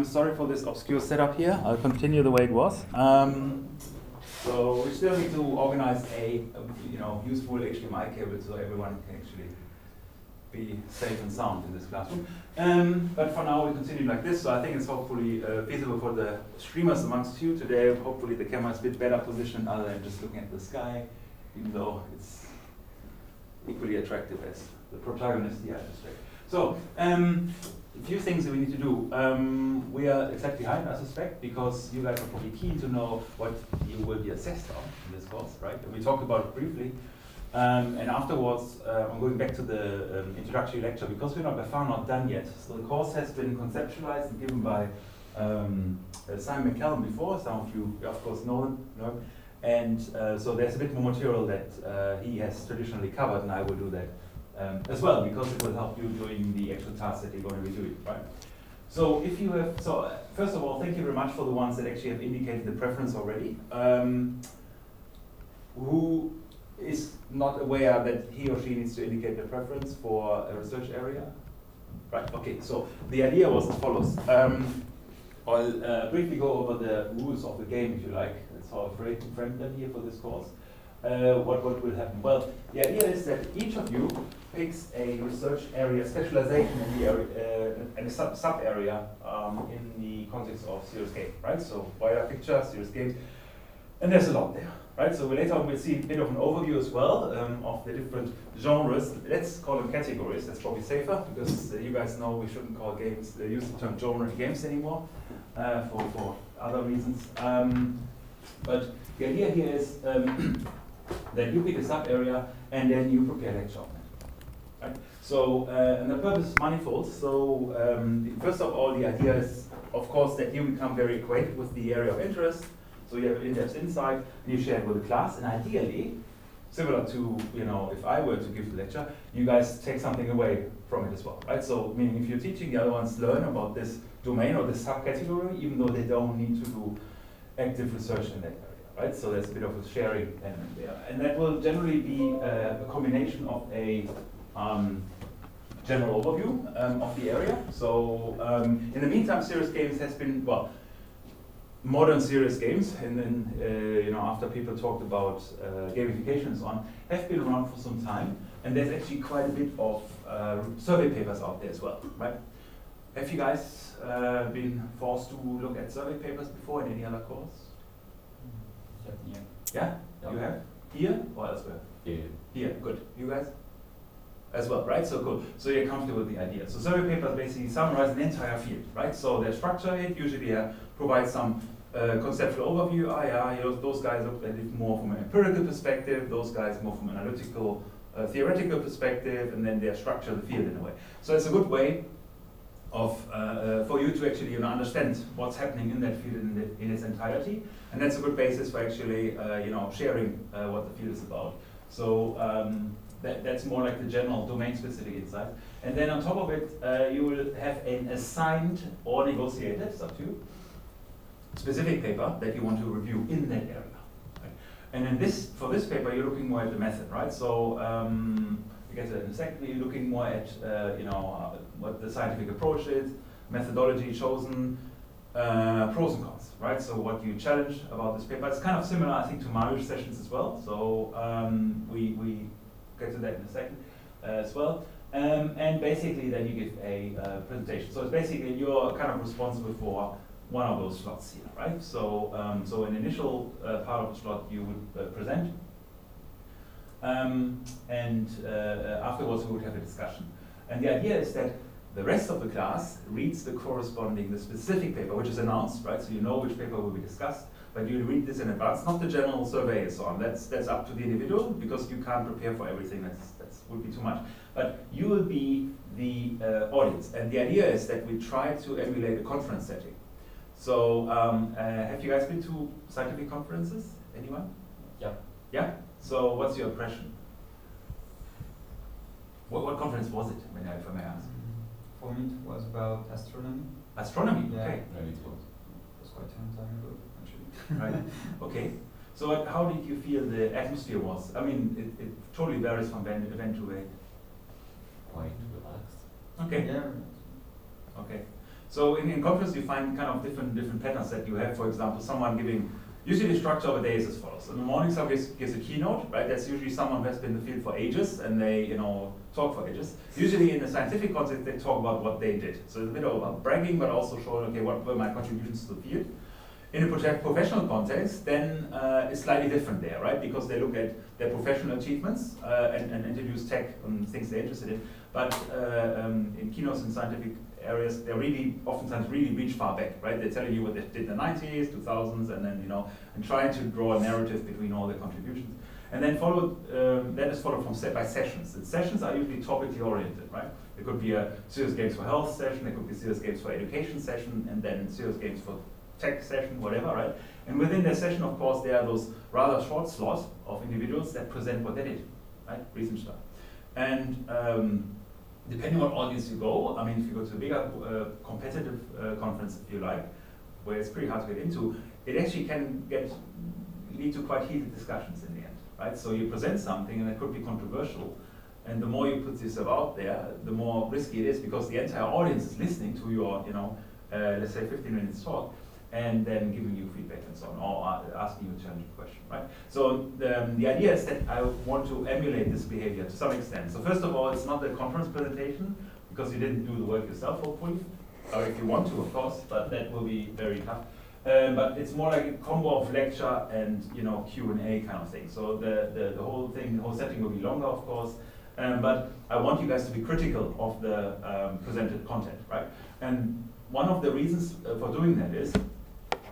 I'm sorry for this obscure setup here. I'll continue the way it was. So we still need to organize a useful HDMI cable so everyone can actually be safe and sound in this classroom. But for now we continue like this, so I think it's hopefully feasible for the streamers amongst you today. Hopefully the camera is a bit better positioned other than just looking at the sky, even though it's equally attractive as the protagonist here, I suspect. So, a few things that we need to do. We are exactly behind, I suspect, because you guys are probably keen to know what you will be assessed on in this course, right? And we talked about it briefly. And afterwards, I'm going back to the introductory lecture because we're by far not done yet. So the course has been conceptualized and given by Simon McCallum before. Some of you, of course, know him. And so there's a bit more material that he has traditionally covered, and I will do that as well, because it will help you during the actual tasks that you're going to be doing, right? So if you have, first of all, thank you very much for the ones that actually have indicated the preference already. Who is not aware that he or she needs to indicate the preference for a research area? Right, okay, so the idea was as follows. I'll briefly go over the rules of the game, if you like. That's how I framed them here for this course. What will happen? Well, the idea is that each of you picks a research area, specialization in the area, and a sub area in the context of serious game, right? So wider picture, serious games, and there's a lot there, right? So later on we'll see a bit of an overview as well of the different genres. Let's call them categories. That's probably safer because you guys know we shouldn't call games, use the term genre games anymore for other reasons. But the idea here is that you pick a sub area and then you prepare lecture on it. Right? So, and the purpose is manifold. So, first of all, the idea is, of course, that you become very acquainted with the area of interest. So you have in-depth insight, and you share it with the class. And ideally, similar to if I were to give the lecture, you guys take something away from it as well, right? So, meaning if you're teaching, the other ones learn about this domain or this subcategory, even though they don't need to do active research in that area. Right, so there's a bit of a sharing element there, and that will generally be a combination of a general overview of the area. So in the meantime, serious games has been modern serious games, and then after people talked about gamification and so on, have been around for some time, and there's actually quite a bit of survey papers out there as well. Right? Have you guys been forced to look at survey papers before in any other course? Yeah? You have? Here or elsewhere? Here. Here, good. You guys? As well, right? So cool. So you're comfortable with the idea. So survey papers basically summarize an entire field, right? So they're structured, usually provide some conceptual overview. Those guys look at it more from an empirical perspective, those guys more from an analytical, theoretical perspective, and then they structure the field in a way. So it's a good way of for you to actually understand what's happening in that field in its entirety, and that's a good basis for actually sharing what the field is about. So that's more like the general domain-specific insight, and then on top of it, you will have an assigned or negotiated, it's up to you, specific paper that you want to review in that area. Right? And then for this paper, you're looking more at the method, right? So we get to that in a second. You're looking more at what the scientific approach is, methodology chosen, pros and cons, right? So what you challenge about this paper. It's kind of similar, I think, to Marius sessions as well. So we get to that in a second as well. And basically, then you give a presentation. So it's basically you're kind of responsible for one of those slots here, right? So so an initial part of the slot you would present. And afterwards we would have a discussion. And the idea is that the rest of the class reads the specific paper, which is announced, right? So you know which paper will be discussed, but you read this in advance, not the general survey and so on. That's up to the individual, because you can't prepare for everything. That would be too much. But you will be the audience. And the idea is that we try to emulate a conference setting. So have you guys been to scientific conferences? Anyone? Yeah. Yeah? So what's your impression? What conference was it, if I may ask? For me, it was about astronomy. Astronomy? Yeah. Okay. And it was quite some time ago, actually. Right. Okay. So how did you feel the atmosphere was? I mean, it totally varies from event to event. Quite relaxed. Okay. Yeah. Okay. So in conference, you find kind of different patterns that you have. For example, someone giving, usually the structure of a day is as follows. In the morning, somebody gives a keynote, right? That's usually someone who has been in the field for ages, and they, talk for ages. Usually in the scientific context, they talk about what they did. So it's a bit about bragging, but also showing, okay, what were my contributions to the field. In a professional context, then it's slightly different there, right? Because they look at their professional achievements and introduce tech on things they're interested in. But in keynotes in scientific areas, they really oftentimes really reach far back, right? They're telling you what they did in the 90s, 2000s, and then and trying to draw a narrative between all their contributions. And then that is followed from by sessions. And sessions are usually topically oriented, right? It could be a serious games for health session, it could be serious games for education session, and then serious games for tech session, whatever, right? And within their session, of course, there are those rather short slots of individuals that present what they did, right? Recent stuff. And depending on what audience you go, I mean, if you go to a bigger competitive conference, if you like, where it's pretty hard to get into, it actually can lead to quite heated discussions in the end, right? So you present something and it could be controversial, and the more you put yourself out there, the more risky it is, because the entire audience is listening to your, let's say 15 minutes talk, and then giving you feedback and so on, or asking you a challenging question, right? So the idea is that I want to emulate this behavior to some extent. So first of all, it's not a conference presentation, because you didn't do the work yourself, hopefully, or if you want to, of course, but that will be very tough. But it's more like a combo of lecture and Q&A kind of thing. So the whole thing, the whole setting will be longer, of course, but I want you guys to be critical of the presented content, right? And one of the reasons for doing that is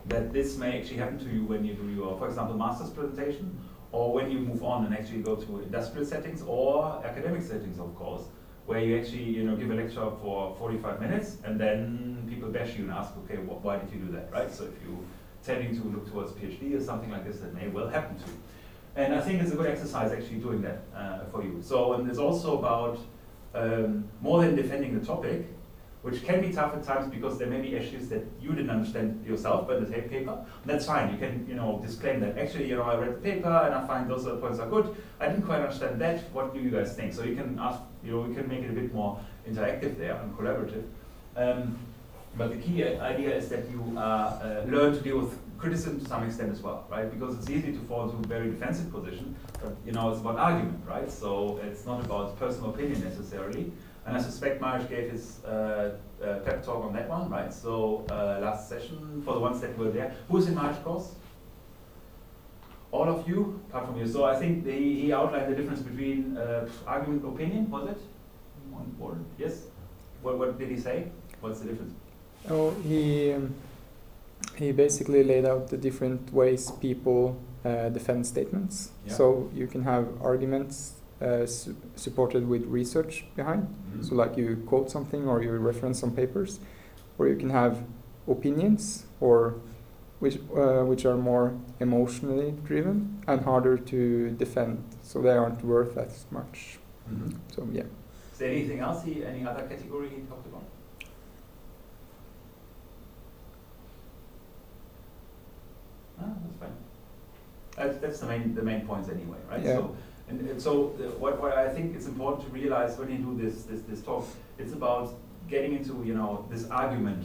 that this may actually happen to you when you do your, for example, master's presentation, or when you move on and actually go to industrial settings or academic settings, of course, where you actually give a lecture for 45 minutes, and then people bash you and ask, okay, why did you do that, right? So if you're tending to look towards PhD or something like this, that may well happen to you. And I think it's a good exercise actually doing that for you. So, and it's also about more than defending the topic, which can be tough at times because there may be issues that you didn't understand yourself by the paper. And that's fine. You can disclaim that actually I read the paper and I find those points are good. I didn't quite understand that. What do you guys think? So you can ask. We can make it a bit more interactive there and collaborative. But the key idea is that you learn to deal with criticism to some extent as well, right? Because it's easy to fall into a very defensive position, but it's about argument, right? So it's not about personal opinion necessarily. And I suspect Myers gave his pep talk on that one, right? So last session, for the ones that were there. Who's in Myers' course? All of you, apart from you. So I think he outlined the difference between argument and opinion, was it? On board? Yes? What did he say? What's the difference? Oh, he basically laid out the different ways people defend statements. Yeah. So you can have arguments supported with research behind. Mm-hmm. So like you quote something or you reference some papers, or you can have opinions, or which are more emotionally driven and harder to defend, so they aren't worth as much. Mm-hmm. So yeah. Is there anything else? Any other category he talked about? That's fine. That's the main points anyway, right? Yeah. So what I think it's important to realize when you do this talk, it's about getting into this argument,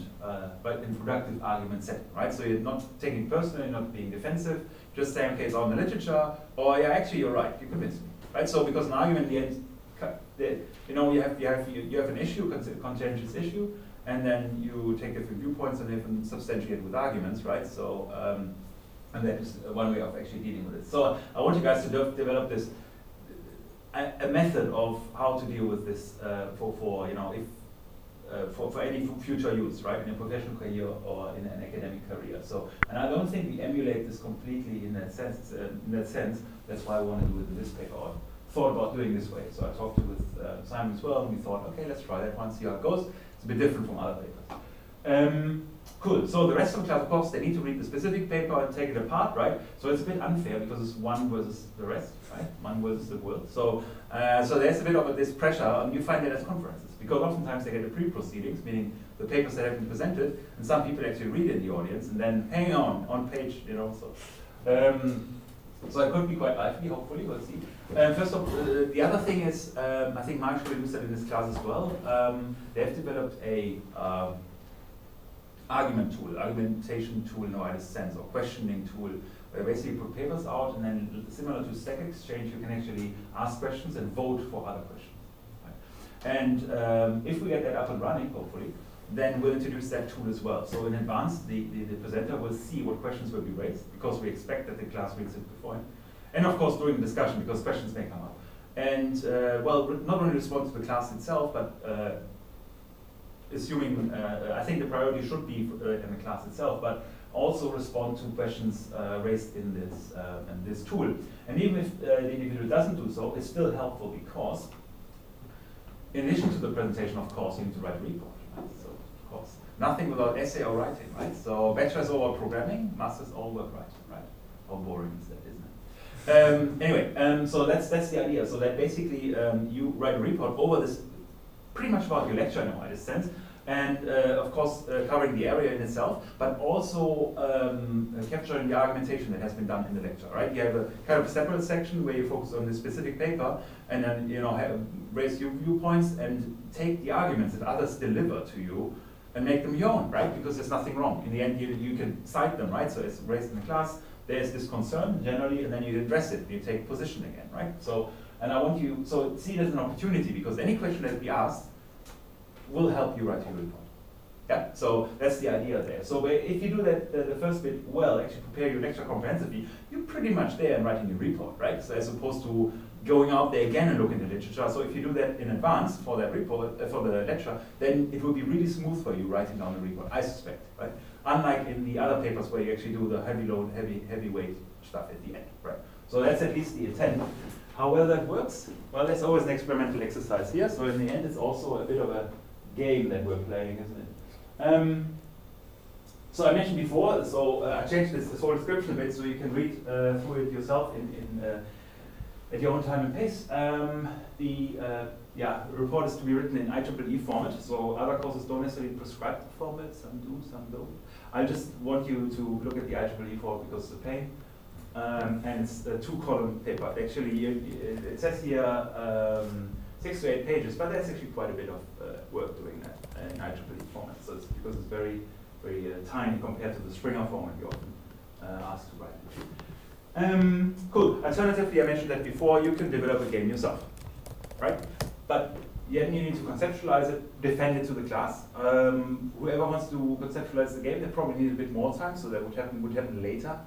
but in productive argument setting, right? So you're not taking it personally, not being defensive, just saying, okay, it's all in the literature, or yeah, actually you're right, you convinced me, right? So because an argument in the end, you have an issue, contentious issue, and then you take different viewpoints and even substantiate with arguments, right? So and that is one way of actually dealing with it. So I want you guys to develop this a method of how to deal with this for any future use, right, in a professional career or in an academic career. So, and I don't think we emulate this completely in that sense. That's why I want to do it in this paper. Or thought about doing this way. So I talked with Simon as well, and we thought, okay, let's try that one, see how it goes. It's a bit different from other papers. Cool. So the rest of the class, of course, they need to read the specific paper and take it apart, right? So it's a bit unfair because it's one versus the rest, right? One versus the world. So so there's a bit of this pressure, and you find it at conferences because oftentimes they get the pre-proceedings, meaning the papers that have been presented, and some people actually read in the audience and then hang on page, So so it could be quite lively. Hopefully, we'll see. First of all, the other thing is, I think Mark will use that in this class as well. They have developed a argument tool, argumentation tool in the widest sense, or questioning tool, where basically you put papers out, and then similar to Stack Exchange, you can actually ask questions and vote for other questions. Right? And if we get that up and running, hopefully, then we'll introduce that tool as well. So in advance, the presenter will see what questions will be raised, because we expect that the class reads it before. And of course, during the discussion, because questions may come up. And, well, not only respond to the class itself, but assuming, I think the priority should be in the class itself, but also respond to questions raised in this tool. And even if the individual doesn't do so, it's still helpful, because in addition to the presentation, of course, you need to write a report. Right? So, of course, nothing without essay or writing, right? So, bachelor's all about programming, master's all about writing, right? How boring is that, isn't it? Anyway, so that's the idea. So that basically you write a report over this, pretty much about your lecture in a widest sense, and of course covering the area in itself, but also capturing the argumentation that has been done in the lecture. Right? You have a kind of a separate section where you focus on the specific paper, and then raise your viewpoints and take the arguments that others deliver to you and make them your own. Right? Because there's nothing wrong. In the end, you can cite them. Right? So it's raised in the class. There's this concern generally, and then you address it. You take position again, right? So, and I want you see it as an opportunity, because any question that we ask will help you write your report. Yeah. So that's the idea there. So if you do that the first bit well, actually prepare your lecture comprehensively, you're pretty much there in writing your report, right? So as opposed to going out there again and looking at the literature. So if you do that in advance for that report, for the lecture, then it will be really smooth for you writing down the report, I suspect, right? Unlike in the other papers where you actually do the heavy load, heavyweight stuff at the end, right? So that's at least the intent. How well that works? Well, there's always an experimental exercise here. So in the end, it's also a bit of a game that we're playing, isn't it? So I mentioned before, so I changed this whole description a bit so you can read through it yourself at your own time and pace. The report is to be written in IEEE format, so other courses don't necessarily prescribe the format, some do, some don't. I just want you to look at the IEEE format because it's a pain. And it's a 2-column paper. Actually, it says here 6 to 8 pages, but that's actually quite a bit of work doing that in IEEE format. So it's because it's very, very tiny compared to the Springer format you often asked to write. Cool. Alternatively, I mentioned that before, you can develop a game yourself, right? But then you need to conceptualize it, defend it to the class. Whoever wants to conceptualize the game, they probably need a bit more time, so that would happen later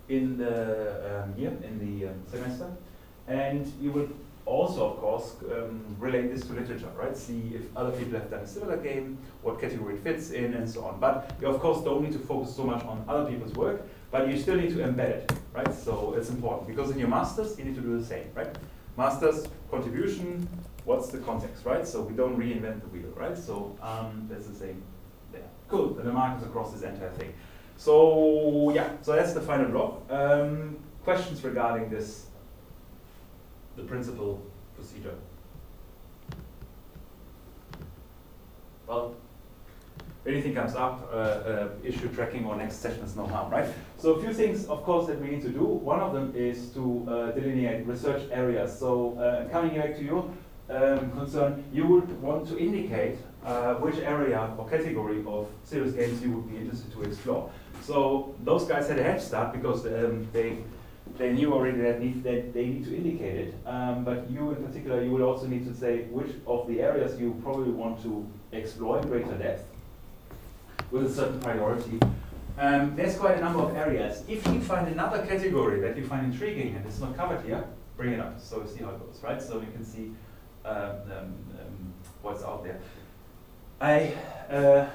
in the year, in the semester. And you would also, of course, relate this to literature, right? See if other people have done a similar game, what category it fits in, and so on. But you, of course, don't need to focus so much on other people's work, but you still need to embed it, right? So it's important, because in your masters, you need to do the same, right? Masters, contribution, what's the context, right? So we don't reinvent the wheel, right? So that's the same there. Cool, and the markers across this entire thing. So yeah, so that's the final block. Questions regarding this, the principal procedure? Well, if anything comes up, issue tracking or next session is no harm, right? So a few things, of course, that we need to do. One of them is to delineate research areas. So coming back to your concern, you would want to indicate which area or category of serious games you would be interested to explore. So those guys had a head start because they knew already that they need to indicate it. But you in particular, you will also need to say which of the areas you probably want to explore in greater depth with a certain priority. There's quite a number of areas. If you find another category that you find intriguing and it's not covered here, bring it up so we see how it goes, right? So you can see what's out there. I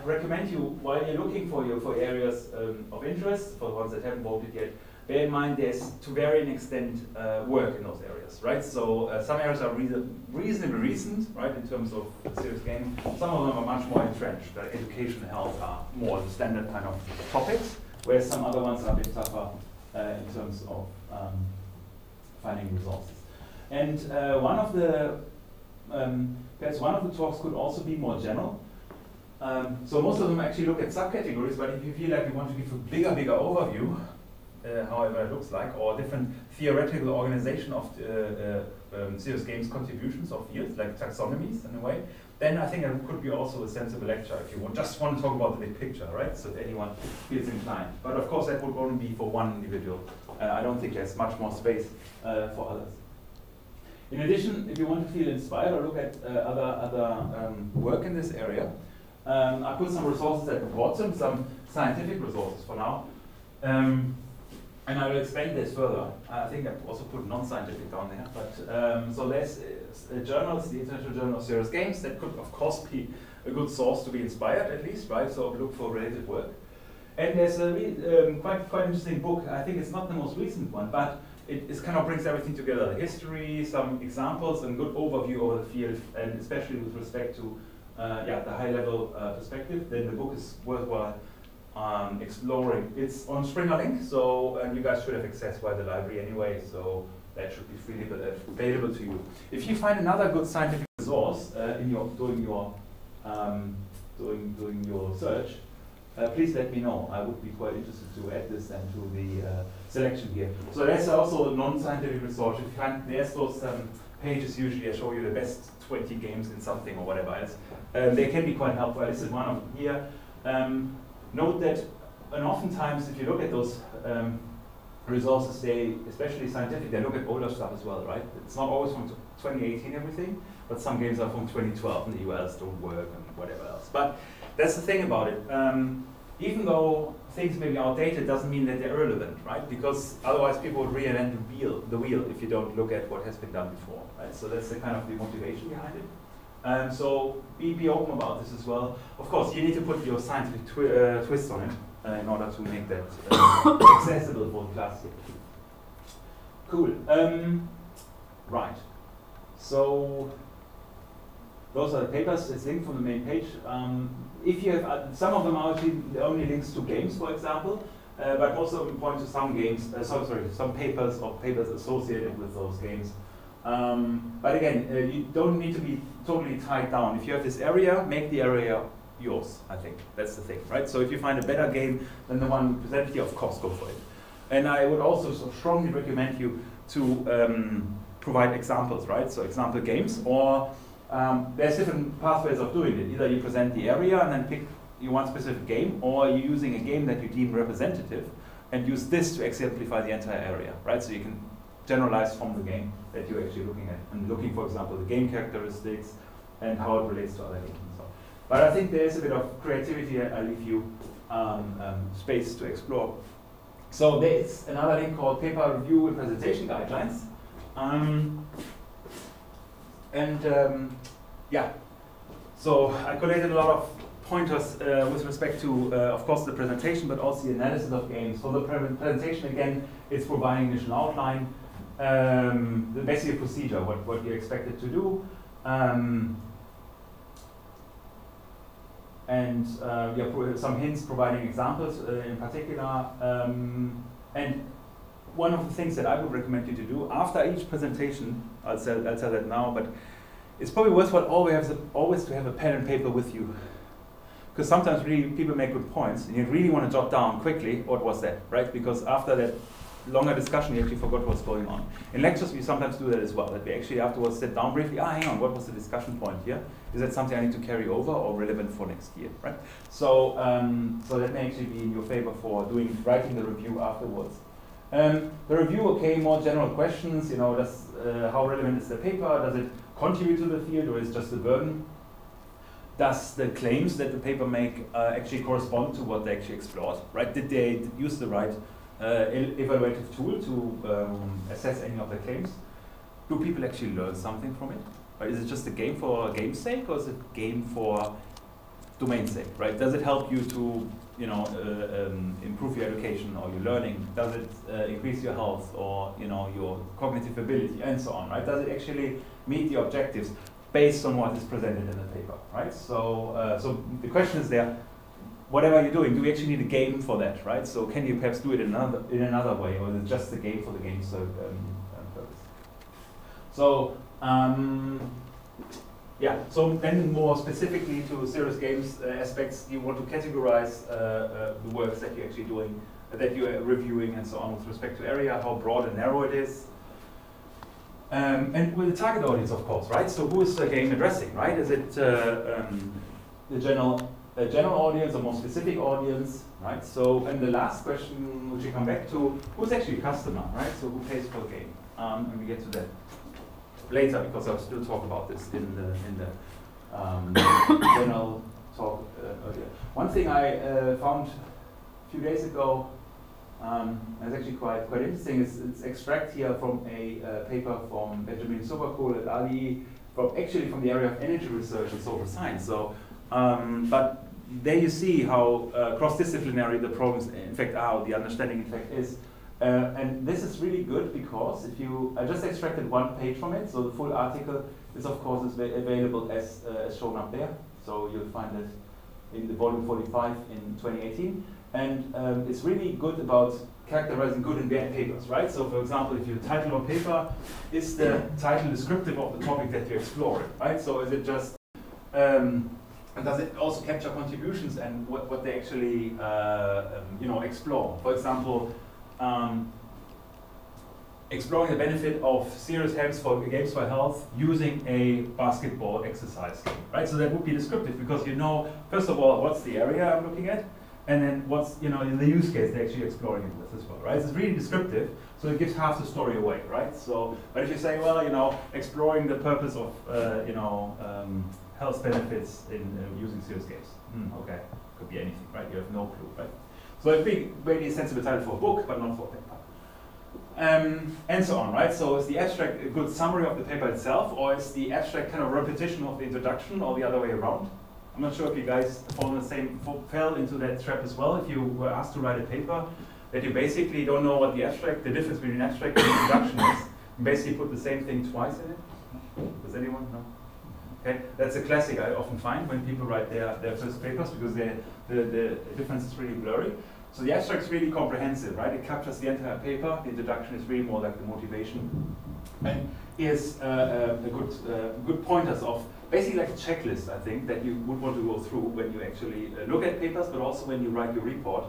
recommend you, while you're looking for areas of interest, for the ones that haven't voted yet, bear in mind there's, to varying extent, work in those areas, right? So some areas are reasonably recent, right, in terms of serious gaming. Some of them are much more entrenched. Education and health are more the standard kind of topics, whereas some other ones are a bit tougher in terms of finding resources. And perhaps one of the talks could also be more general. So most of them actually look at subcategories, but if you feel like you want to give a bigger overview, however it looks like, or different theoretical organization of serious games contributions of fields, like taxonomies in a way, then I think it could be also a sensible lecture if you just want to talk about the big picture, right? So if anyone feels inclined. But of course that would only be for one individual. I don't think there's much more space for others. In addition, if you want to feel inspired or look at other work in this area, I put some resources at the bottom, some scientific resources for now. And I will explain this further. I think I've also put non-scientific down there. But so there's journals, the International Journal of Serious Games, that could of course be a good source to be inspired at least, right? So look for related work. And there's a quite interesting book. I think it's not the most recent one, but it kind of brings everything together: the history, some examples, and good overview over the field, and especially with respect to the high-level perspective. Then the book is worthwhile exploring. It's on Springer Link, so you guys should have access via the library anyway, so that should be freely available to you. If you find another good scientific resource in your doing your search, please let me know. I would be quite interested to add this then to the selection here. So that's also a non-scientific resource. If you find there's those pages, usually I show you the best 20 games in something or whatever else. They can be quite helpful. This is one of them here. Note that, and oftentimes if you look at those resources, they, especially scientific, they look at older stuff as well, right? It's not always from 2018 everything, but some games are from 2012 and the ULs don't work and whatever else. But that's the thing about it. Even though things may be outdated, doesn't mean that they're irrelevant, right? Because otherwise people would reinvent the wheel if you don't look at what has been done before, right? So that's the kind of the motivation behind it. So be open about this as well. Of course, you need to put your scientific twist on it in order to make that accessible for the class. Cool. Right. So those are the papers. It's linked from the main page. If you have some of them are actually only links to games, for example, but most of them point to some games. Some papers or papers associated with those games. But again, you don't need to be totally tied down. If you have this area, make the area yours, I think. That's the thing, right? So if you find a better game than the one presented here, of course, go for it. And I would also strongly recommend you to provide examples, right? So example games, or there's different pathways of doing it. Either you present the area and then pick you one specific game, or you're using a game that you deem representative and use this to exemplify the entire area, right? So you can generalize from the game that you're actually looking at, and looking, for example, the game characteristics and how it relates to other games and so on. But I think there is a bit of creativity. I leave you space to explore. So there is another link called Paper Review and Presentation Guidelines. Yeah, so I collated a lot of pointers with respect to, of course, the presentation, but also the analysis of games. For the presentation, again, it's providing initial outline, basically a procedure, what you're expected to do, and some hints providing examples in particular. And one of the things that I would recommend you to do after each presentation, I'll tell that now, but it's probably worthwhile always to have a pen and paper with you. Because sometimes really people make good points, and you really want to jot down quickly what was that, right? Because after that longer discussion, you actually forgot what's going on. In lectures, we sometimes do that as well, that we actually afterwards sit down briefly, hang on, what was the discussion point here? Is that something I need to carry over or relevant for next year, right? So, so that may actually be in your favor for writing the review afterwards. The review, okay, more general questions, you know, how relevant is the paper? Does it contribute to the field, or is it just a burden? Does the claims that the paper make actually correspond to what they actually explored, right? Did they use the right evaluative tool to assess any of the claims? Do people actually learn something from it? Or is it just a game for game's sake, or is it a game for domain's sake, right? Does it help you to, you know, improve your education or your learning? Does it increase your health or, you know, your cognitive ability and so on, right? Does it actually meet the objectives based on what is presented in the paper, right? So, so the question is there, whatever you're doing, do we actually need a game for that, right? So can you perhaps do it in another way, or is it just a game for the game's purpose? So, yeah, so then more specifically to serious games aspects, you want to categorize the works that you're actually doing, that you're reviewing and so on with respect to area, how broad and narrow it is. And with the target audience, of course, right? So who is the game addressing, right? Is it the general audience or more specific audience, right? So, and the last question, which we come back to, who's actually a customer, right? So who pays for the game? And we get to that later because I'll still talk about this in the general talk earlier. One thing I found a few days ago, it's actually quite interesting. It's extract here from a paper from Benjamin Soberkohl at Ali, from the area of energy research and social science. So, but there you see how cross-disciplinary the problems in fact are, the understanding in fact is. And this is really good because I just extracted one page from it, so the full article is of course available as shown up there. So you'll find it in the volume 45 in 2018. And it's really good about characterizing good and bad papers, right? So for example, if you title a paper, is the title descriptive of the topic that you're exploring, right? So is it just, does it also capture contributions and what they actually, explore? For example, exploring the benefit of serious games for health using a basketball exercise game, right? So that would be descriptive because you know, first of all, what's the area I'm looking at, and then what's, the use case they're actually exploring it with as well, right? So it's really descriptive, so it gives half the story away, right? So, but if you say, well, exploring the purpose of, health benefits in using serious games, okay, could be anything, right? You have no clue, right? So it'd be very sensible title for a book, but not for a paper. And so on, right? So is the abstract a good summary of the paper itself, or is the abstract kind of repetition of the introduction, or the other way around? I'm not sure if you guys fell into that trap as well. If you were asked to write a paper, that you basically don't know what the difference between abstract and introduction is, and basically put the same thing twice in it. Does anyone know? Okay, that's a classic I often find when people write their first papers because the difference is really blurry. So the abstract is really comprehensive, right? It captures the entire paper. The introduction is really more like the motivation. And here's good pointers of basically like a checklist, I think, that you would want to go through when you actually look at papers, but also when you write your report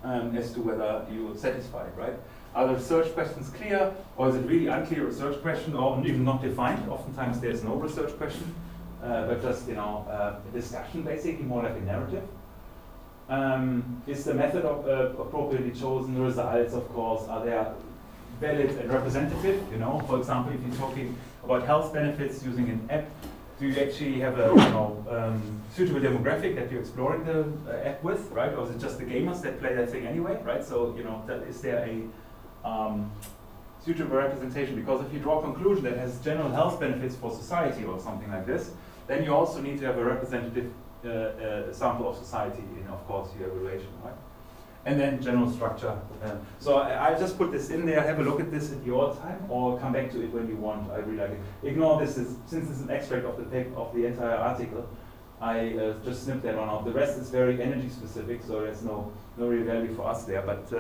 as to whether you're satisfied, right? Are the research questions clear, or is it really unclear research question, or even not defined? Oftentimes there's no research question, but just a discussion, basically more like a narrative. Is the method appropriately chosen? The results, of course, are they valid and representative? For example, if you're talking about health benefits using an app, do you actually have a suitable demographic that you're exploring the app with, right? Or is it just the gamers that play that thing anyway, right? So is there a suitable representation? Because if you draw a conclusion that has general health benefits for society or something like this, then you also need to have a representative sample of society in, of course, your evaluation, right? And then general structure. So I just put this in there. Have a look at this at your time, or come back to it when you want. I really like it. Ignore this, since it's an extract of the entire article. I just snipped that one out. The rest is very energy specific, so there's no real value for us there. But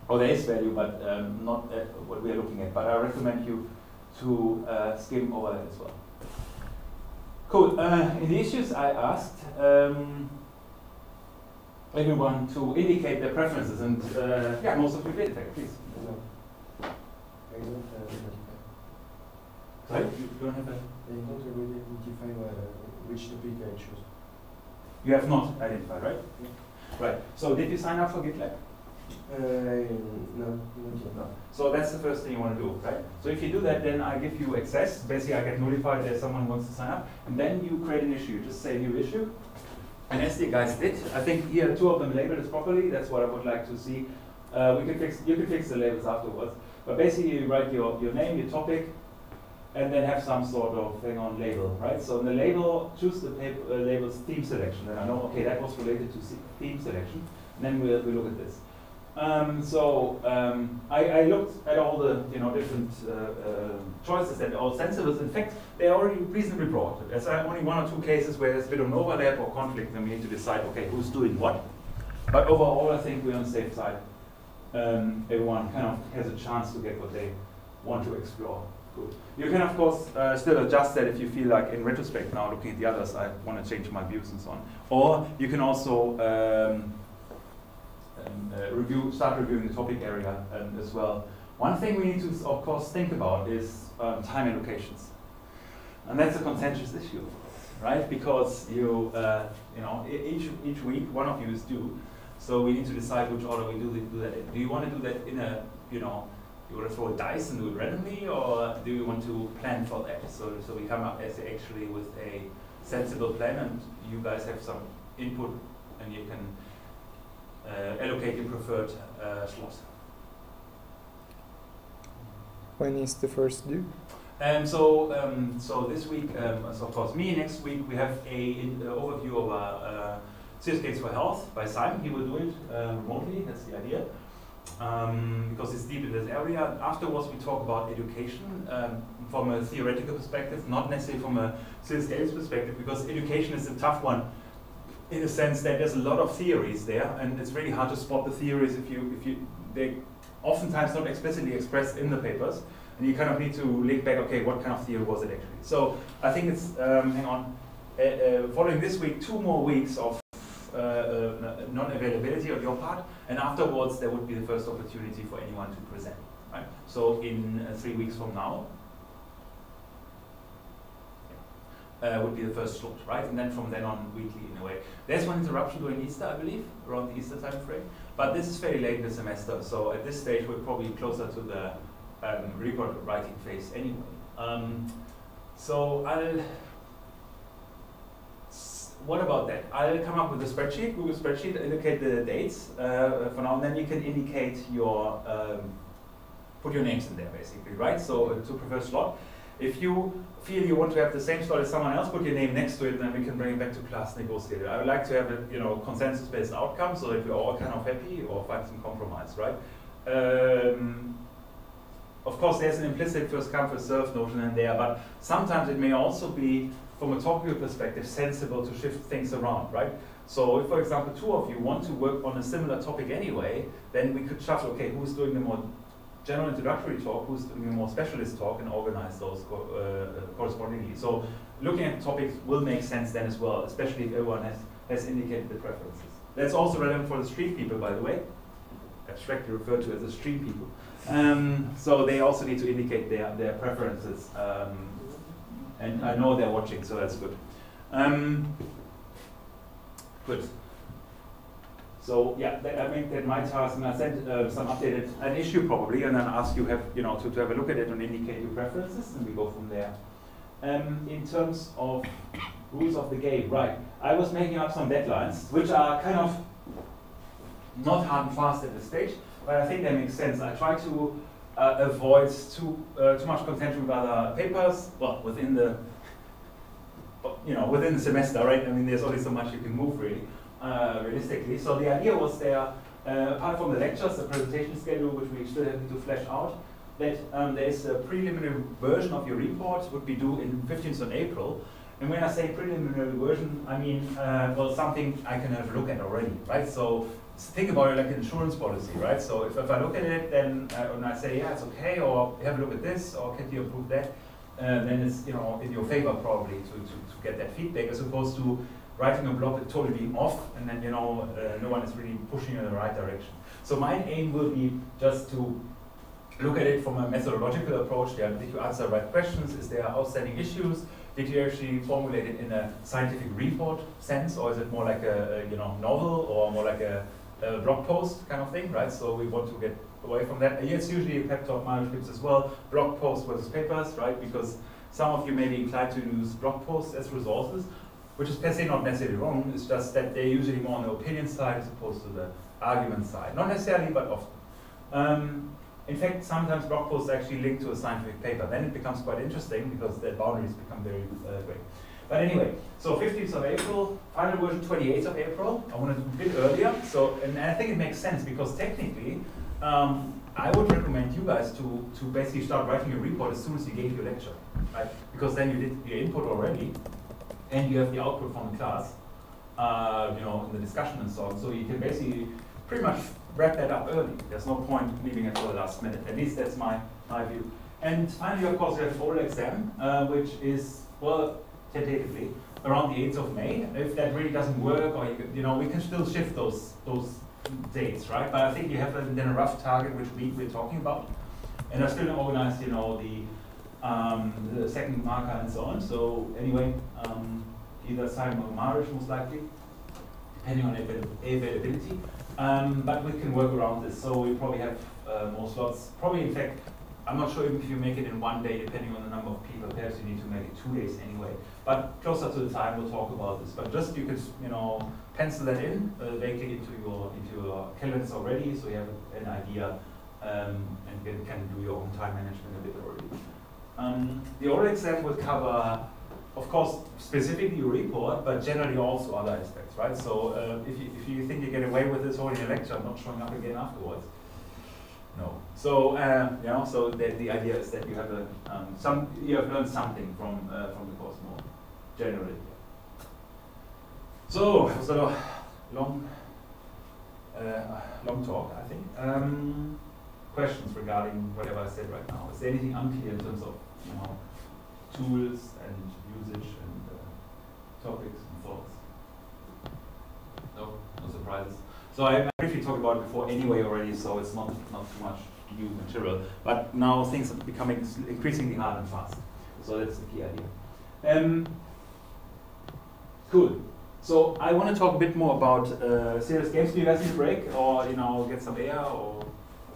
or there is value, but not what we are looking at. But I recommend you to skim over that as well. Cool. In the issues, I asked everyone to indicate their preferences, and most of you did. Please. I don't identify. Sorry, you don't have a. I don't really identify which topic I choose. You have not identified, right? Yeah. Right. So did you sign up for GitLab? No, not yet. No. So that's the first thing you want to do, right? So if you do that, then I give you access. Basically, I get notified that someone wants to sign up, and then you create an issue. Just say new issue. And as the guys did, I think here 2 of them labeled it properly. That's what I would like to see. You can fix the labels afterwards. But basically, you write your name, your topic, and then have some sort of label, right? So in the label, choose the label's theme selection. Then I know, okay, that was related to theme selection. And then we'll look at this. I looked at all the different choices that are all sensible. In fact, they are already reasonably broad. There's only 1 or 2 cases where there's a bit of an overlap or conflict, and we need to decide, okay, who's doing what. But overall, I think we're on the safe side. Everyone kind of has a chance to get what they want to explore. Good. You can, of course, still adjust that if you feel like, in retrospect, now looking at the others, I want to change my views and so on. Or you can also start reviewing the topic area as well. One thing we need to, of course, think about is time allocations. And that's a contentious issue, right? Because you know, each week one of you is due, so we need to decide which order we do that in. Do you want to do that in a, you know, you want to throw a dice and do it randomly, or do you want to plan for that? So we come up as actually with a sensible plan, and you guys have some input, and you can allocate your preferred slot. When is the first due? So this week, so of course me, next week we have an overview of our Stereotypes for Health by Simon. He will do it remotely, that's the idea, because it's deep in this area. Afterwards we talk about education from a theoretical perspective, not necessarily from a Stereotypes perspective, because education is a tough one in the sense that there's a lot of theories there, and it's really hard to spot the theories if they oftentimes not explicitly expressed in the papers. And you kind of need to link back, okay, what kind of theory was it actually? So I think it's, hang on, following this week, 2 more weeks of non-availability on your part, and afterwards there would be the first opportunity for anyone to present, right? So in 3 weeks from now, would be the first slot, right? And then from then on, weekly in a way. There's one interruption during Easter, I believe, around the Easter time frame, but this is fairly late in the semester, so at this stage we're probably closer to the report writing phase anyway. So what about that? I'll come up with a spreadsheet, Google spreadsheet, indicate the dates for now, and then you can indicate your, put your names in there basically, right? So to preferred slot. If you feel you want to have the same slot as someone else, put your name next to it, and then we can bring it back to class, negotiate it. I would like to have a consensus-based outcome so that we're all kind of happy or find some compromise, right? Of course, there's an implicit first come, first served notion in there, but sometimes it may also be, from a topical perspective, sensible to shift things around, right? So if, for example, 2 of you want to work on a similar topic anyway, then we could shuffle, okay, who's doing the more general introductory talk, who's doing the more specialist talk, and organize those correspondingly. So looking at topics will make sense then as well, especially if everyone has indicated the preferences. That's also relevant for the street people, by the way, abstractly referred to as the street people. So they also need to indicate their preferences, and I know they're watching, so that's good. Good. So yeah, I make that my task, and I send some updated an issue probably, and then ask you to have a look at it and indicate your preferences, and we go from there. In terms of rules of the game, right? I was making up some deadlines, which are kind of not hard and fast at this stage, but I think that makes sense. I try to avoid too much contention with other papers. Well, within the semester, right? I mean, there's only so much you can move really, realistically. So the idea was there, apart from the lectures, the presentation schedule, which we still have to flesh out, that there's a preliminary version of your report would be due in 15th of April. And when I say preliminary version, I mean, well, something I can have a look at already, right? So think about it like an insurance policy, right? So if I look at it, then and I say, yeah, it's okay, or have a look at this, or can you approve that, then it's in your favor probably to get that feedback, as opposed to writing a blog that totally being off, and then no one is really pushing you in the right direction. So my aim will be just to look at it from a methodological approach. Did you answer the right questions? Is there outstanding issues? Did you actually formulate it in a scientific report sense, or is it more like a novel, or more like a blog post kind of thing, right? So we want to get away from that. It's usually a pep talk, Myers-Briggs as well, blog posts versus papers, right? Because some of you may be inclined to use blog posts as resources, which is per se not necessarily wrong. It's just that they're usually more on the opinion side as opposed to the argument side. Not necessarily, but often. In fact, sometimes blog posts actually link to a scientific paper. Then it becomes quite interesting because the boundaries become very great. But anyway, so 15th of April, final version 28th of April. I want to do a bit earlier. So, and I think it makes sense because technically, I would recommend you guys to basically start writing a report as soon as you gave your lecture, right? Because then you did your input already, and you have the output from the class, in the discussion and so on. So you can basically pretty much wrap that up early. There's no point leaving it for the last minute. At least that's my view. And finally, of course, we have oral exam, which is, well, tentatively around the 8th of May. If that really doesn't work, or we can still shift those dates, right? But I think you have then a rough target which week we're talking about. And I still organize, you know, the second marker and so on. So anyway, either Simon or Marish most likely, depending on availability. But we can work around this. So we probably have more slots. Probably, in fact, I'm not sure even if you make it in one day, depending on the number of people. Perhaps you need to make it 2 days anyway. But closer to the time, we'll talk about this. But just you could, you know, pencil that in vaguely into your calendars already, so you have an idea and can do your own time management a bit already. The oral exam will cover, of course, specifically your report, but generally also other aspects, right? So if you think you get away with this holding a lecture, not showing up again afterwards, no. So you know, so the idea is that you have you have learned something from the course more generally. So it was a long talk, I think. Questions regarding whatever I said right now? Is there anything unclear in terms of, you know, tools and usage and topics and thoughts? No surprises. So I briefly talked about it before anyway already, so it's not too much new material. But now things are becoming increasingly hard and fast. So that's the key idea. Cool. So I want to talk a bit more about serious games. Do you guys need a break, or you know, get some air, or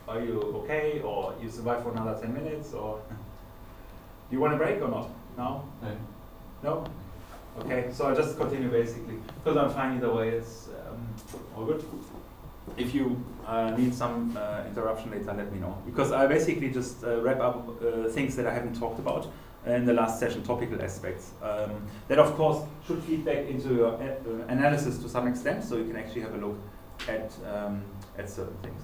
are you okay, or you survive for another 10 minutes, or do you want a break or not? No? No. No? Okay, so I'll just continue basically, because I'm fine either way, it's all good. If you need some interruption later, let me know. Because I basically just wrap up things that I haven't talked about in the last session, topical aspects. That of course should feed back into your analysis to some extent, so you can actually have a look at certain things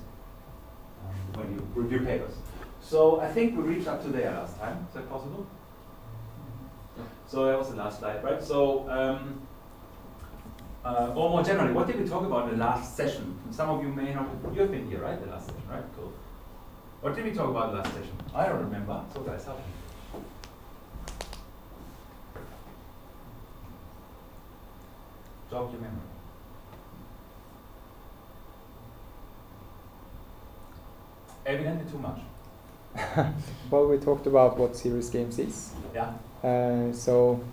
when you review papers. So I think we reached up to there last time. Is that possible? So that was the last slide, right? So, or more generally, what did we talk about in the last session? Some of you may not, you have been here, right? The last session, right? Cool. What did we talk about in the last session? I don't remember, so guys, help me. Jog your memory. Evidently too much. Well, we talked about what serious games is. Yeah. So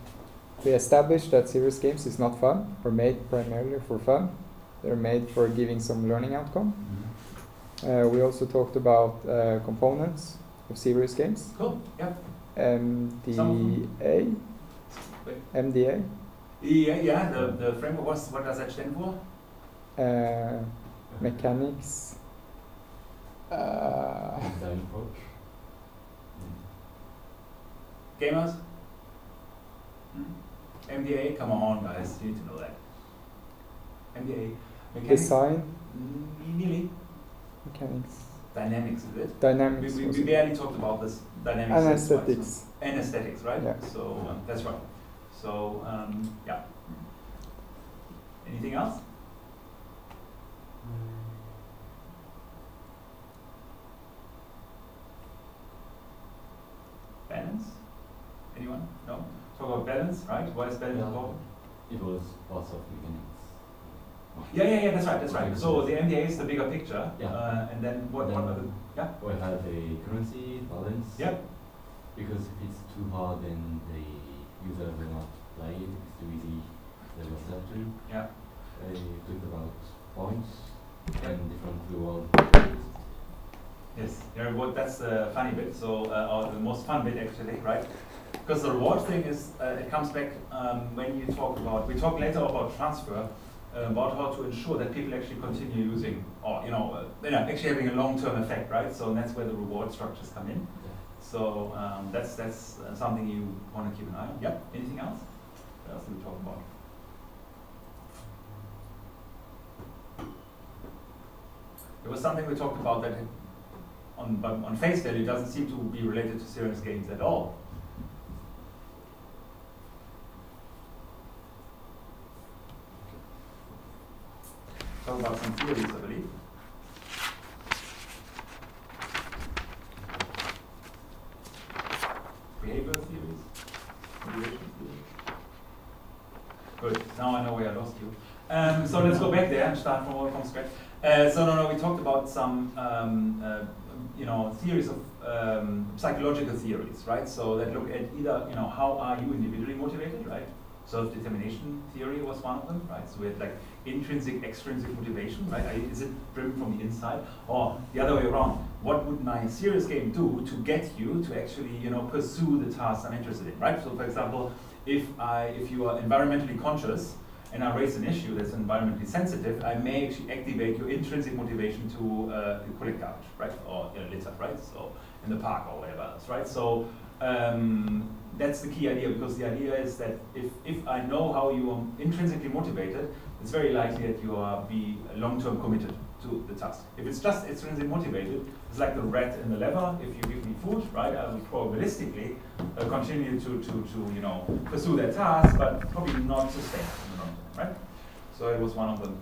we established that serious games is not fun, or made primarily for fun. They're made for giving some learning outcome. Mm-hmm. We also talked about components of serious games. Cool, yeah. MDA. MDA. Yeah, the framework, what does that stand for? Mechanics. Design approach. Gamers? MDA? Come on, guys, you need to know that. MDA. Mechanics? Design. Nearly. Mechanics. Dynamics, is it? Dynamics. We barely talked about this. Dynamics. And aesthetics. And aesthetics, right? Yeah. So, that's right. So, yeah. Anything else? Balance? Anyone? No? Talk about balance, right? Why is balance important? It was parts of mechanics. Yeah, that's right. So the MDA is the bigger picture, Yeah. and then what are the, yeah? We had a currency balance. Yep. Because if it's too hard, then the user will not play it. If it's too easy, they will start to. Yeah. They talked about points and different reward. Yes, that's the funny bit, so, or the most fun bit actually, right? Because the reward thing is, it comes back when you talk about, we talk later about transfer, about how to ensure that people actually continue using, or actually having a long-term effect, right? So that's where the reward structures come in. So that's something you want to keep an eye on. Yep. Anything else? What else did we talk about? There was something we talked about that on face value doesn't seem to be related to serious games at all. Talk about some theories, I believe. Behavioral theories, motivation theories. Good. Now I know where I lost you. So let's go back there and start from scratch. We talked about some theories of psychological theories, right? So that look at either, how are you individually motivated, right? Self-determination theory was one of them, right? So we had like intrinsic, extrinsic motivation, right? Is it driven from the inside, or the other way around? What would my serious game do to get you to actually, pursue the tasks I'm interested in, right? So, for example, if you are environmentally conscious and I raise an issue that's environmentally sensitive, I may actually activate your intrinsic motivation to collect garbage, right? Or litter, right? So in the park or whatever else, right? So that's the key idea, because the idea is that if I know how you are intrinsically motivated, it's very likely that you are be long-term committed to the task. If it's just intrinsically motivated, it's like the rat in the lever. If you give me food, right, I will probabilistically continue to pursue that task, but probably not sustain it in the long term, right? So it was one of them.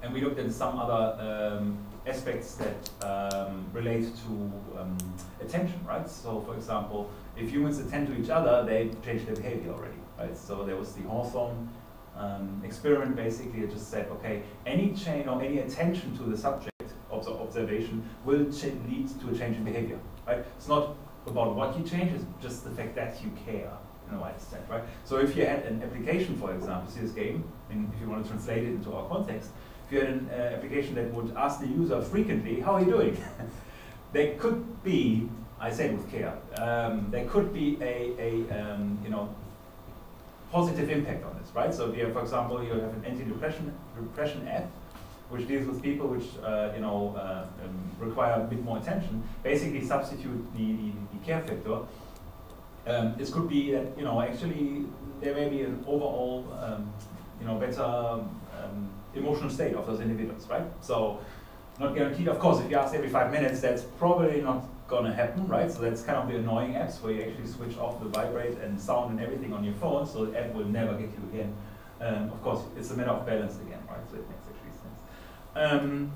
And we looked at some other aspects that relate to attention, right? So, for example, if humans attend to each other, they change their behavior already, right? So there was the Hawthorne experiment. Basically, it just said, okay, any chain or any attention to the subject of the observation will lead to a change in behavior, right? It's not about what you change, it's just the fact that you care, in a wide extent, right? So if you had an application, for example, see this game, and if you want to translate it into our context, if you had an application that would ask the user frequently, how are you doing? There could be, I say with care, there could be a positive impact on this, right? So if you have, for example, you have an anti-depression app, which deals with people which require a bit more attention, basically substitute the care factor. This could be that, actually there may be an overall, better emotional state of those individuals, right? So, not guaranteed. Of course, if you ask every 5 minutes, that's probably not going to happen, right? So that's kind of the annoying apps where you actually switch off the vibrate and sound and everything on your phone, so the app will never get you again. Of course, it's a matter of balance again, right? So it makes actually sense.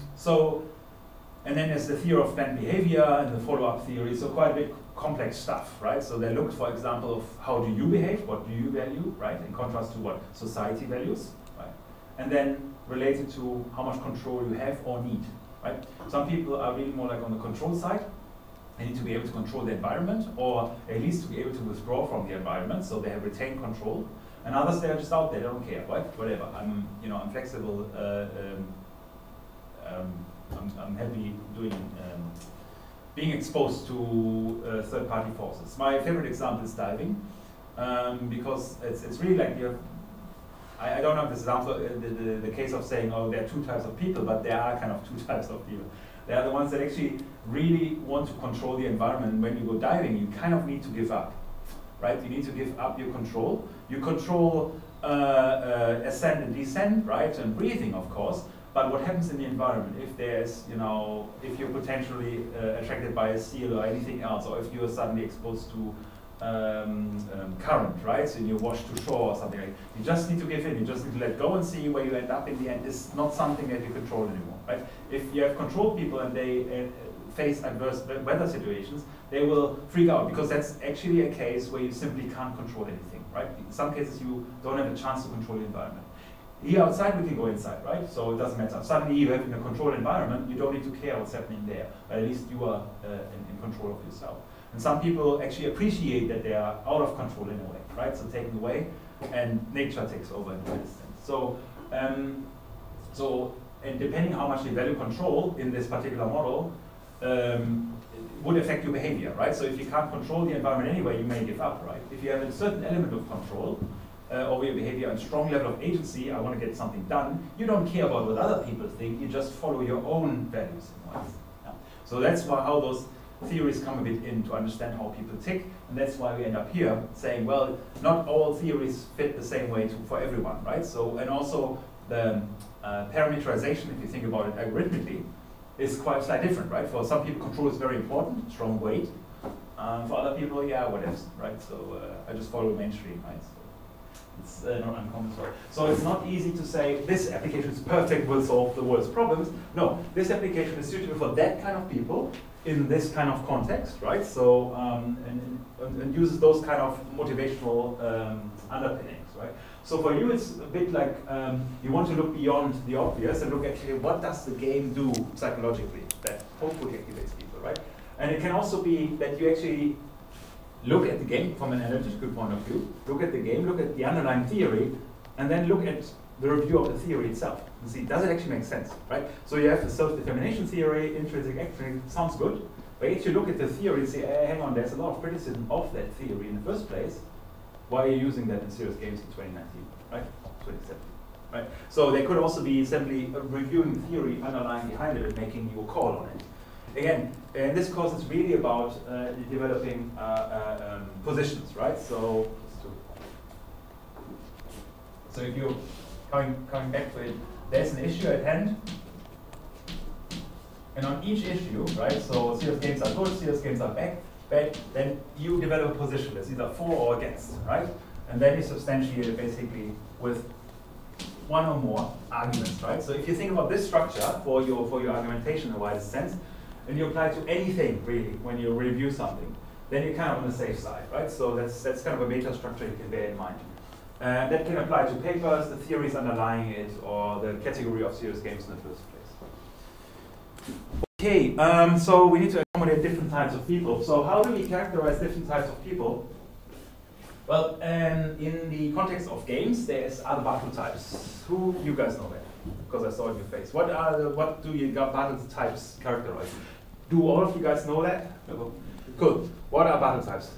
And then there's the theory of planned behavior and the follow-up theory. So quite a bit complex stuff, right? So they looked, for example, of how do you behave, what do you value, right? In contrast to what society values, right? And then related to how much control you have or need, right? Some people are really more like on the control side. They need to be able to control the environment, or at least to be able to withdraw from the environment, so they have retained control. And others, they are just out there, they don't care, right? Whatever. I'm flexible. I'm happy being exposed to third-party forces. My favorite example is diving, because it's really like you have. I don't have this example, the case of saying, oh, there are two types of people, but there are kind of two types of people. They are the ones that actually really want to control the environment. When you go diving, you kind of need to give up, right? You need to give up your control. You control ascent and descent, right? And breathing, of course. But what happens in the environment, if there's, if you're potentially attracted by a seal or anything else, or if you're suddenly exposed to current, right? So you're washed to shore or something like that. You just need to give in, you just need to let go and see where you end up in the end. It's not something that you control anymore, right? If you have controlled people and they face adverse weather situations, they will freak out, because that's actually a case where you simply can't control anything, right? In some cases you don't have a chance to control the environment. Here outside we can go inside, right? So it doesn't matter. Suddenly you have in a controlled environment, you don't need to care what's happening there, but at least you are in control of yourself. And some people actually appreciate that they are out of control in a way, right? So taken away, and nature takes over in that sense. So, and depending how much you value control in this particular model, would affect your behavior, right? So if you can't control the environment anyway, you may give up, right? If you have a certain element of control over your behavior and strong level of agency, I want to get something done, you don't care about what other people think, you just follow your own values in life. Yeah. So that's how those theories come a bit in to understand how people tick, and that's why we end up here saying, well, not all theories fit the same way for everyone, right? So, and also the parameterization, if you think about it algorithmically, is quite slightly different, right? For some people, control is very important, strong weight. For other people, yeah, whatever, right? So I just follow the mainstream, right? So it's not uncommon. So it's not easy to say this application is perfect, will solve the world's problems. No, this application is suitable for that kind of people in this kind of context, right? So and uses those kind of motivational underpinnings, right? So for you, it's a bit like you want to look beyond the obvious and look at, okay, what does the game do psychologically that hopefully activates people, right? And it can also be that you actually look at the game from an analytical point of view, look at the game, look at the underlying theory, and then look at the review of the theory itself and see, does it actually make sense, right? So you have the self-determination theory, intrinsic, extrinsic, sounds good, but if you look at the theory and say, hang on, there's a lot of criticism of that theory in the first place, why are you using that in serious games in 2019, right? 2017, right? So there could also be simply reviewing theory underlying behind it and making you a call on it. Again, in this course, it's really about developing positions, right? So if you're coming back to it, there's an issue at hand, and on each issue, right? So serious games are good, serious games are bad. Then you develop a position that's either for or against, right? And then you substantiate it basically with one or more arguments, right? So if you think about this structure for your argumentation in a wider sense, and you apply it to anything really when you review something, then you're kind of on the safe side, right? So that's kind of a meta structure you can bear in mind. That can apply to papers, the theories underlying it, or the category of serious games in the first place. Okay, so we need to accommodate different types of people. So how do we characterize different types of people? Well, in the context of games, there's other Bartle types. Who you guys know that? Because I saw it in your face. What do you Bartle types characterize? Do all of you guys know that? Cool. What are Bartle types?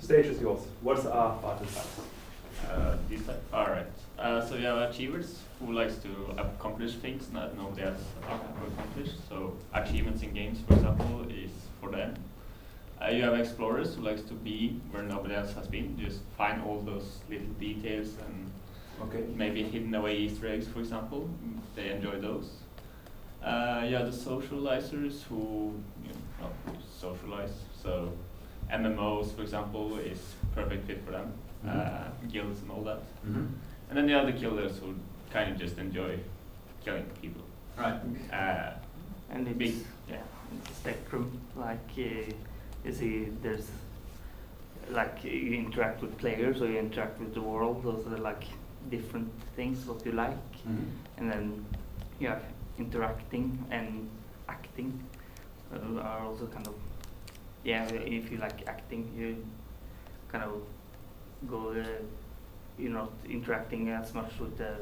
Stage is yours. What are Bartle types? These type. All right. So you have achievers who likes to accomplish things that nobody else have accomplished. So achievements in games, for example, is for them. You have explorers who likes to be where nobody else has been. Just find all those little details and maybe hidden away Easter eggs, for example. They enjoy those. You have the socializers who socialize. So MMOs, for example, is perfect fit for them. Guilds and all that. And then you have the killers who kind of just enjoy killing people. Right. And it's big, it's a spectrum. Like you see, there's like you interact with players or you interact with the world. Those are like different things what you like, and then interacting and acting are also kind of If you like acting, you kind of go. You're not interacting as much with the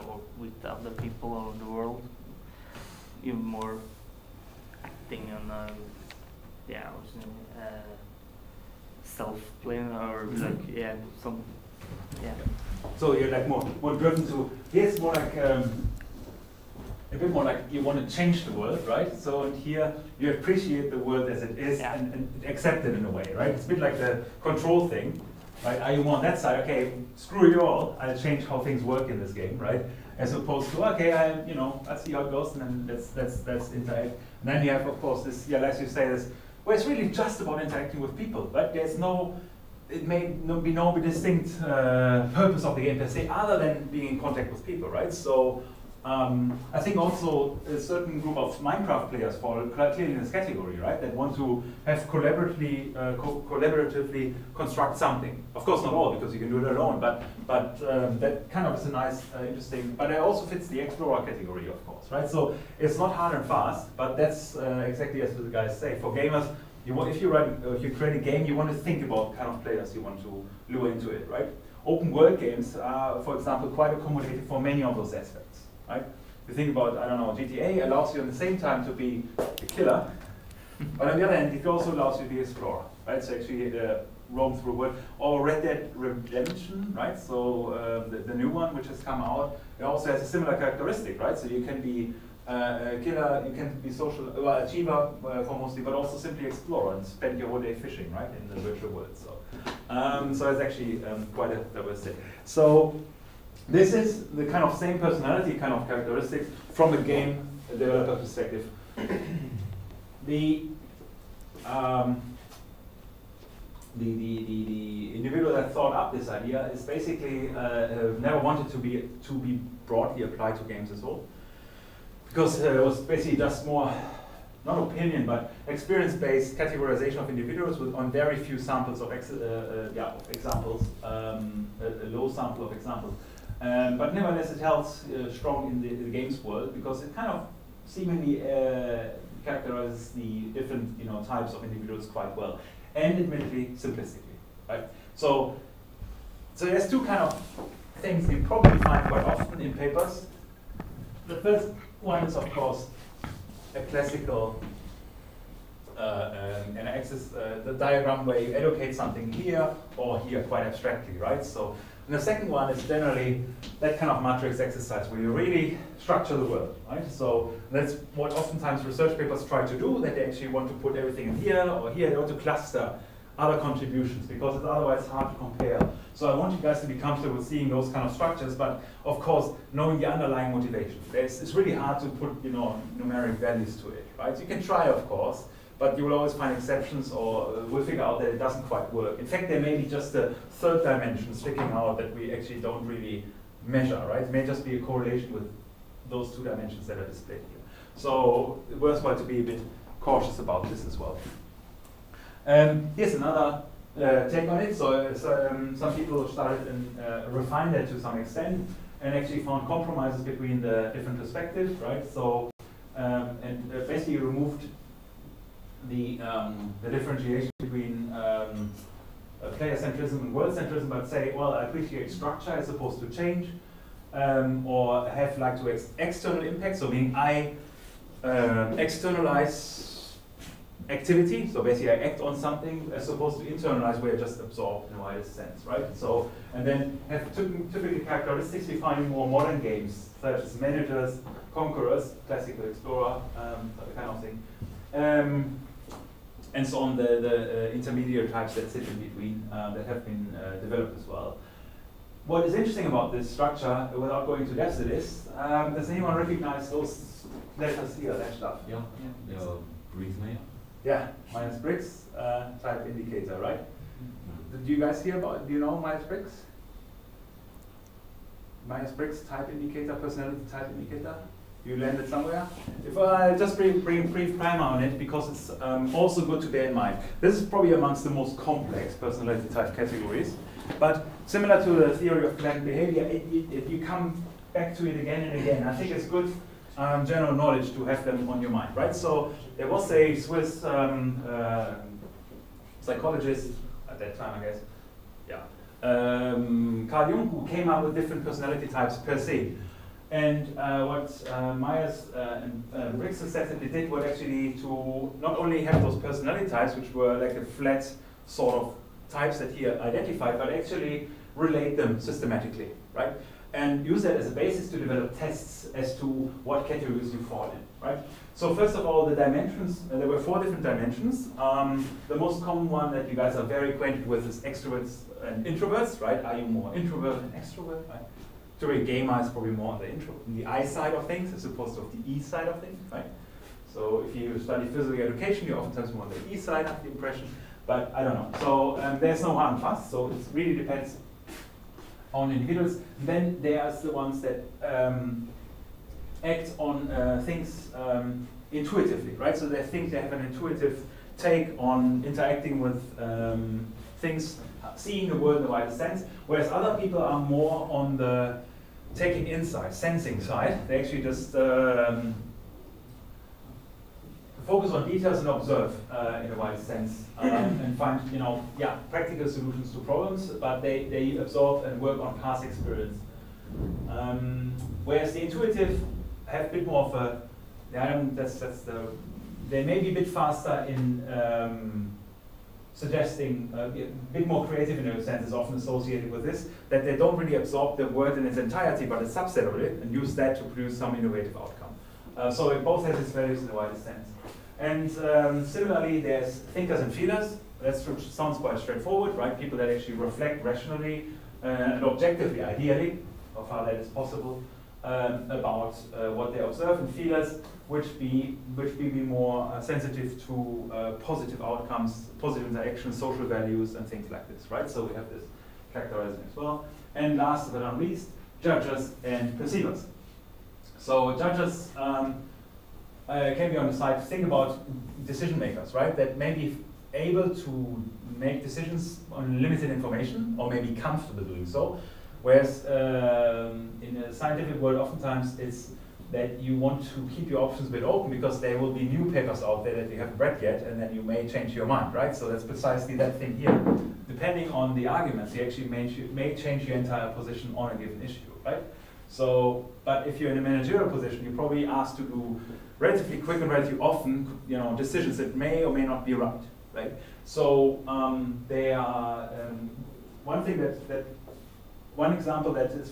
or with other people or the world. You're more acting on self-play or So you're like more driven to. Here's more like a bit more like you want to change the world, right? So and here you appreciate the world as it is and accept it in a way, right? It's a bit like the control thing. Right? Are you more on that side? Okay, screw you all. I'll change how things work in this game, right? As opposed to let's see how it goes, and then let's interact. And then you have, of course, this as you say, this. Well, it's really just about interacting with people, right? There's it may be no distinct purpose of the game per se, other than being in contact with people, right? So I think also a certain group of Minecraft players fall clearly in this category, right? That want to have collaboratively construct something. Of course, not all, because you can do it alone, but that kind of is a nice, interesting. But it also fits the explorer category, of course, right? So it's not hard and fast, but that's exactly as the guys say. For gamers, if you create a game, you want to think about kind of players you want to lure into it, right? Open world games are, for example, quite accommodative for many of those aspects. Right? You think about, GTA allows you at the same time to be a killer, but on the other hand, it also allows you to be an explorer, right? So actually roam through the world. Or Red Dead Redemption, right? So the new one which has come out, it also has a similar characteristic, right? So you can be a killer, you can be achiever for mostly, but also simply explorer and spend your whole day fishing, right? In the virtual world. So it's actually quite a diverse thing. So this is the kind of same personality kind of characteristics from a game developer perspective. The individual that thought up this idea is basically never wanted to be broadly applied to games as well, because it was basically just more not opinion but experience-based categorization of individuals on very few samples of examples, a low sample of examples. But nevertheless, it held strong in the games world because it kind of seemingly characterizes the different types of individuals quite well, and admittedly simplistically, right? So there's two kind of things you probably find quite often in papers. The first one is, of course, a classical an axis, the diagram where you allocate something here or here quite abstractly, right? So, and the second one is generally that kind of matrix exercise where you really structure the world, right? So that's what oftentimes research papers try to do, that they actually want to put everything in here or here, they want to cluster other contributions because it's otherwise hard to compare. So I want you guys to be comfortable with seeing those kind of structures, but of course, knowing the underlying motivation. It's really hard to put numeric values to it, right? You can try, of course, but you will always find exceptions, or we'll figure out that it doesn't quite work. In fact, there may be just a third dimension sticking out that we actually don't really measure, right? It may just be a correlation with those two dimensions that are displayed here. So it's worthwhile to be a bit cautious about this as well. Here's another take on it. So some people started and refined that to some extent and actually found compromises between the different perspectives, right? So basically removed the differentiation between player centrism and world centrism, but say, well, I appreciate structure as opposed to change, or have like to external impact. So meaning I externalize activity, so basically I act on something as opposed to internalize where I just absorb in a wider sense, right? So, and then have typically characteristics we find in more modern games, such as managers, conquerors, classical explorer, that kind of thing. And so on, the intermediate types that sit in between that have been developed as well. What is interesting about this structure, without going into depth of this, does anyone recognize those letters here, that stuff? Yeah, Briggs Mayer. Yeah, Myers-Briggs type indicator, right? Did you guys hear about, do you know Myers-Briggs? Myers-Briggs type indicator, personality type indicator? You landed somewhere? If I just bring a brief primer on it, because it's also good to bear in mind. This is probably amongst the most complex personality type categories. But similar to the theory of planned behavior, you come back to it again and again. I think it's good general knowledge to have them on your mind, right? So there was a Swiss psychologist at that time, I guess. Yeah. Carl Jung, who came up with different personality types per se. And what Myers and Briggs successively did was actually to not only have those personality types, which were like a flat sort of types that he identified, but actually relate them systematically, right? And use that as a basis to develop tests as to what categories you fall in, right? So first of all, the dimensions, there were 4 different dimensions. The most common one that you guys are very acquainted with is extroverts and introverts, right? Are you more introvert than extrovert, right? Very gamer is probably more on the I side of things as opposed to the E side of things, right? So if you study physical education, you're oftentimes more on the E side of the impression, but I don't know. So there's no hard and fast, so it really depends on individuals. And then there's the ones that act on things intuitively, right? So they think they have an intuitive take on interacting with things, seeing the world in a wider sense, whereas other people are more on the taking insight, sensing side. They actually just focus on details and observe in a wider sense and find, practical solutions to problems, but they absorb and work on past experience. Whereas the intuitive have a bit more of a, they may be a bit faster in suggesting a bit more creative in a sense is often associated with this, that they don't really absorb the word in its entirety, but a subset of it, and use that to produce some innovative outcome. So it both has its values in the widest sense. And similarly, there's thinkers and feelers. That sounds quite straightforward, right? People that actually reflect rationally and objectively, ideally, of how that is possible, about what they observe, and feelers which be more sensitive to positive outcomes, positive interactions, social values, and things like this, right? So we have this characterizing as well. And last but not least, judges and perceivers. So judges can be on the side. Think about decision makers, right? That may be able to make decisions on limited information, or may be comfortable doing so. Whereas in the scientific world, oftentimes it's that you want to keep your options a bit open because there will be new papers out there that you haven't read yet, and then you may change your mind, right? So that's precisely that thing here. Depending on the arguments, you actually may change your entire position on a given issue, right? So, but if you're in a managerial position, you're probably asked to do relatively quick and relatively often, decisions that may or may not be right? So they are one thing one example that is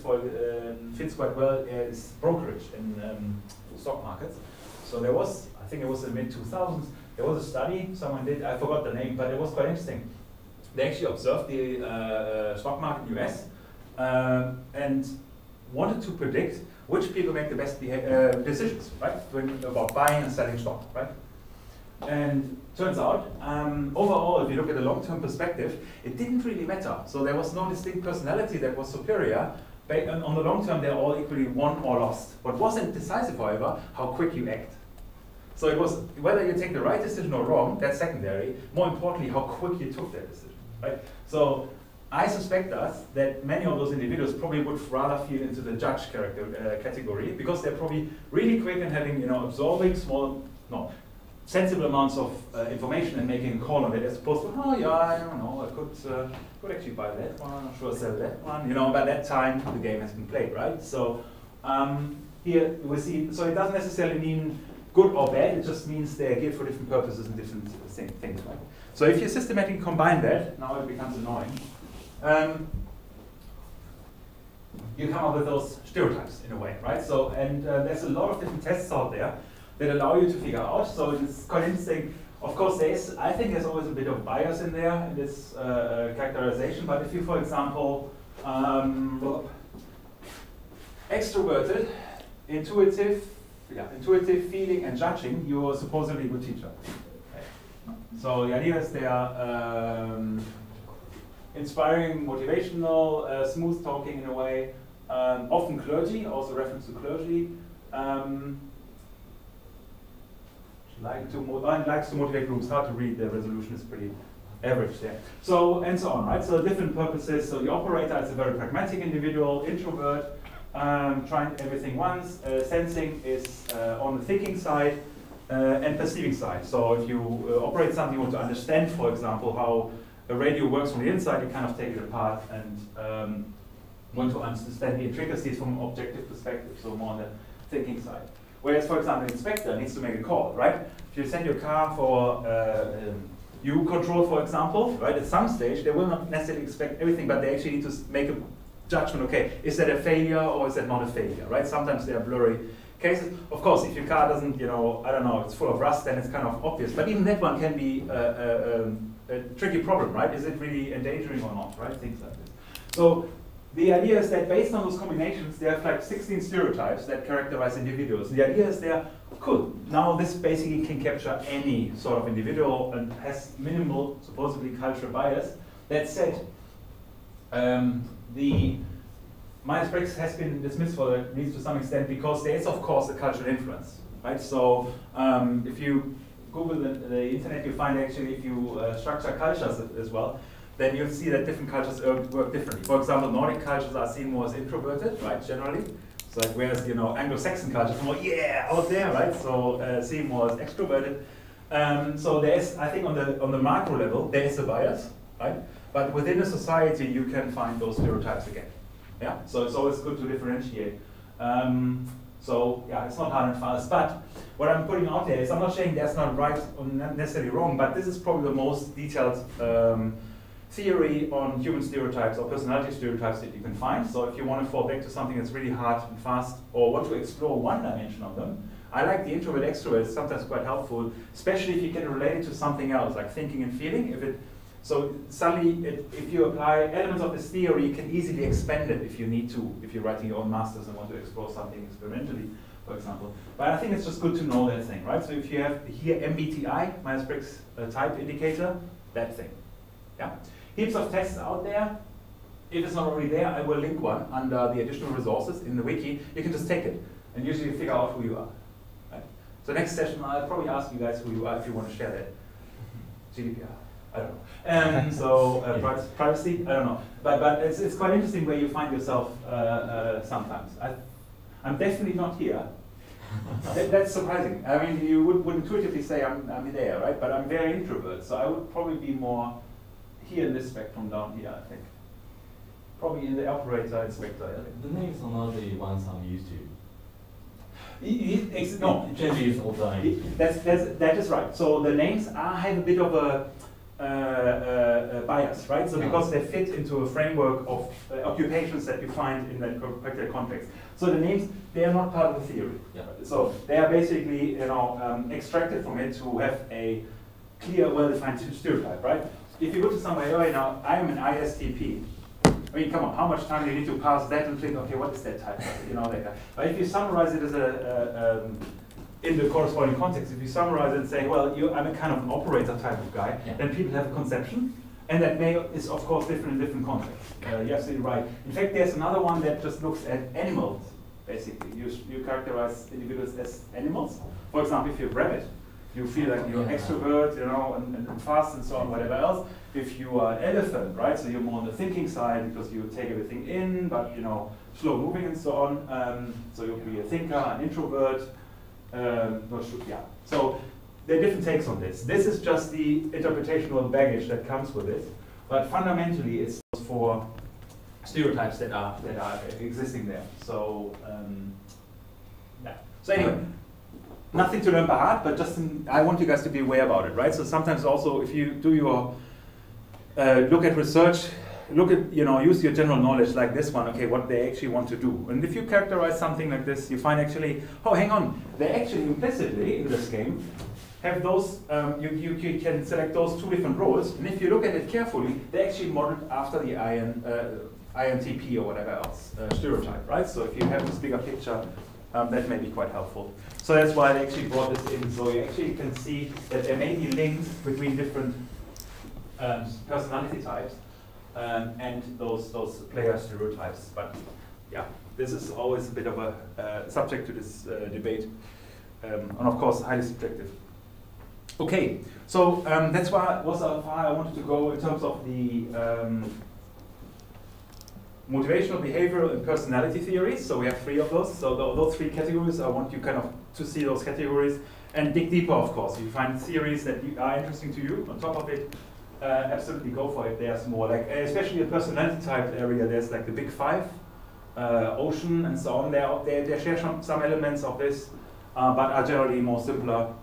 fits quite well is brokerage in stock markets. So there was, I think it was in the mid-2000s, there was a study someone did, I forgot the name, but it was quite interesting. They actually observed the stock market in the US and wanted to predict which people make the best decisions, right? About buying and selling stock, right? And turns out, overall, if you look at the long-term perspective, it didn't really matter. So there was no distinct personality that was superior. On the long term, they're all equally won or lost. What wasn't decisive, however, how quick you act. So it was whether you take the right decision or wrong, that's secondary. More importantly, how quick you took that decision, right? So I suspect that many of those individuals probably would rather feel into the judge category because they're probably really quick in having, absorbing sensible amounts of information and making a call on it, as opposed to, oh yeah, I don't know, I could actually buy that one, I'm sure sell that one. By that time the game has been played, right? So here we see, so it doesn't necessarily mean good or bad, it just means they're geared for different purposes and different things, right? So if you systematically combine that, now it becomes annoying. You come up with those stereotypes in a way, right? So, and there's a lot of different tests out there that allow you to figure out. So it's quite interesting. Of course, I think there's always a bit of bias in there in this characterization. But if you, for example, extroverted, intuitive, feeling, and judging, you're supposedly a good teacher. Okay. So the idea is they are inspiring, motivational, smooth talking in a way, often clergy, also reference to clergy. Likes to motivate groups. Hard to read. The resolution is pretty average there. So and so on, right? So different purposes. So the operator is a very pragmatic individual, introvert, trying everything once. Sensing is on the thinking side and perceiving side. So if you operate something, you want to understand, for example, how a radio works from the inside. You kind of take it apart and want to understand the intricacies from an objective perspective. So more on the thinking side. Whereas, for example, an inspector needs to make a call, right? If you send your car for U control, for example, right? At some stage, they will not necessarily expect everything, but they actually need to make a judgment. Okay, is that a failure or is that not a failure, right? Sometimes they are blurry cases. Of course, if your car doesn't, I don't know, it's full of rust, then it's kind of obvious. But even that one can be a tricky problem, right? Is it really endangering or not, right? Things like this. So the idea is that based on those combinations, there are like 16 stereotypes that characterize individuals. The idea is cool. Now this basically can capture any sort of individual and has minimal, supposedly, cultural bias. That said, the Myers-Briggs has been dismissed for that reason to some extent because there is, of course, a cultural influence, right? So if you Google the internet, you find actually if you structure cultures as well, then you'll see that different cultures work differently. For example, Nordic cultures are seen more as introverted, right, generally. So like, whereas, Anglo-Saxon cultures are more, out there, right? So seen more as extroverted. So there is, I think on the macro level, there is a bias, right? But within a society, you can find those stereotypes again. Yeah, so it's always good to differentiate. So yeah, it's not hard and fast. But what I'm putting out there is I'm not saying that's not right or necessarily wrong, but this is probably the most detailed theory on human stereotypes or personality stereotypes that you can find. So if you want to fall back to something that's really hard and fast or want to explore one dimension of them, I like the introvert extrovert. It's sometimes quite helpful, especially if you can relate it to something else, like thinking and feeling. So suddenly, if you apply elements of this theory, you can easily expand it if you need to, if you're writing your own masters and want to explore something experimentally, for example. But I think it's just good to know that thing, right? So if you have here MBTI, Myers-Briggs type indicator, that thing, yeah? Heaps of tests out there. If it's not already there, I will link one under the additional resources in the wiki. You can just take it and usually figure out who you are. Right? So next session, I'll probably ask you guys who you are if you want to share that. GDPR, I don't know. Privacy, I don't know. But it's quite interesting where you find yourself sometimes. I'm definitely not here That's surprising. I mean, you would intuitively say I'm there, right? But I'm very introvert, so I would probably be more here in this spectrum down here, I think. Probably in the operator inspector. I think. The names are not the ones I'm used to. No, It changes all the time. that is right. So the names have a bit of a bias, right? So because they fit into a framework of occupations that you find in that particular context. So the names, they are not part of the theory. Yeah. So they are basically, extracted from it to have a clear, well-defined stereotype, right? If you go to somewhere, oh, now I'm an ISTP. I mean, come on, how much time do you need to pass that and think, okay, what is that type? That guy. But if you summarize it as in the corresponding context, if you summarize it and say, well, I'm a kind of an operator type of guy, then people have a conception, and that is of course different in different contexts. You're absolutely right. In fact, there's another one that just looks at animals, basically. You characterize individuals as animals. For example, if you're a rabbit, you feel like you're extrovert, and fast and so on, whatever else. If you are an elephant, right, so you're more on the thinking side because you take everything in, but slow moving and so on. So you'll be a thinker, an introvert. Not sure, yeah. So there are different takes on this. This is just the interpretational baggage that comes with it, but fundamentally it's for stereotypes that are existing there. So yeah. So anyway. Nothing to learn by heart, but I want you guys to be aware about it, right? So sometimes also, if you do your look at research, use your general knowledge like this one. Okay, what they actually want to do, and if you characterize something like this, you find actually, oh, hang on, they actually implicitly in this game have those. You can select those two different roles, and if you look at it carefully, they actually modeled after the IMTP or whatever else stereotype, right? So if you have this bigger picture. That may be quite helpful. So that's why I actually brought this in. So you actually can see that there may be links between different personality types and those player stereotypes. But yeah, this is always a bit of a subject to this debate, and of course highly subjective. Okay, so that's why was how far I wanted to go in terms of the motivational, behavioral, and personality theories. So we have 3 of those. So those 3 categories, I want you kind of to see those categories and dig deeper, of course. If you find theories that are interesting to you, on top of it, absolutely go for it. There's more, like, especially the personality type area, there's like the big 5, ocean, and so on. They share some elements of this, but are generally more simpler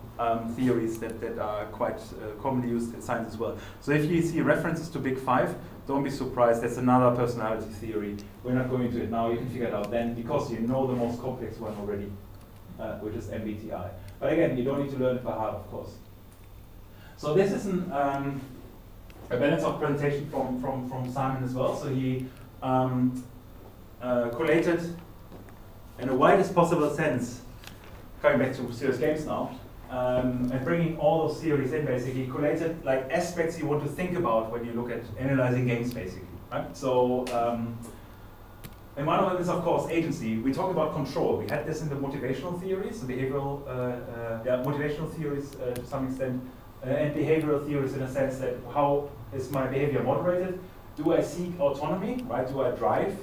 theories that are quite commonly used in science as well. So if you see references to big 5, don't be surprised, that's another personality theory. We're not going into it now, you can figure it out then, because you know the most complex one already, which is MBTI. But again, you don't need to learn it by heart, of course. So this is a balance of presentation from Simon as well. So he collated, in the widest possible sense, coming back to serious games now, and bringing all those theories in, basically, collated like aspects you want to think about when you look at analyzing games, basically, right? So, and one of them is, of course, agency. We talk about control. We had this in the motivational theories, the behavioral, motivational theories to some extent, and behavioral theories in a sense that how is my behavior moderated? Do I seek autonomy, right? Do I drive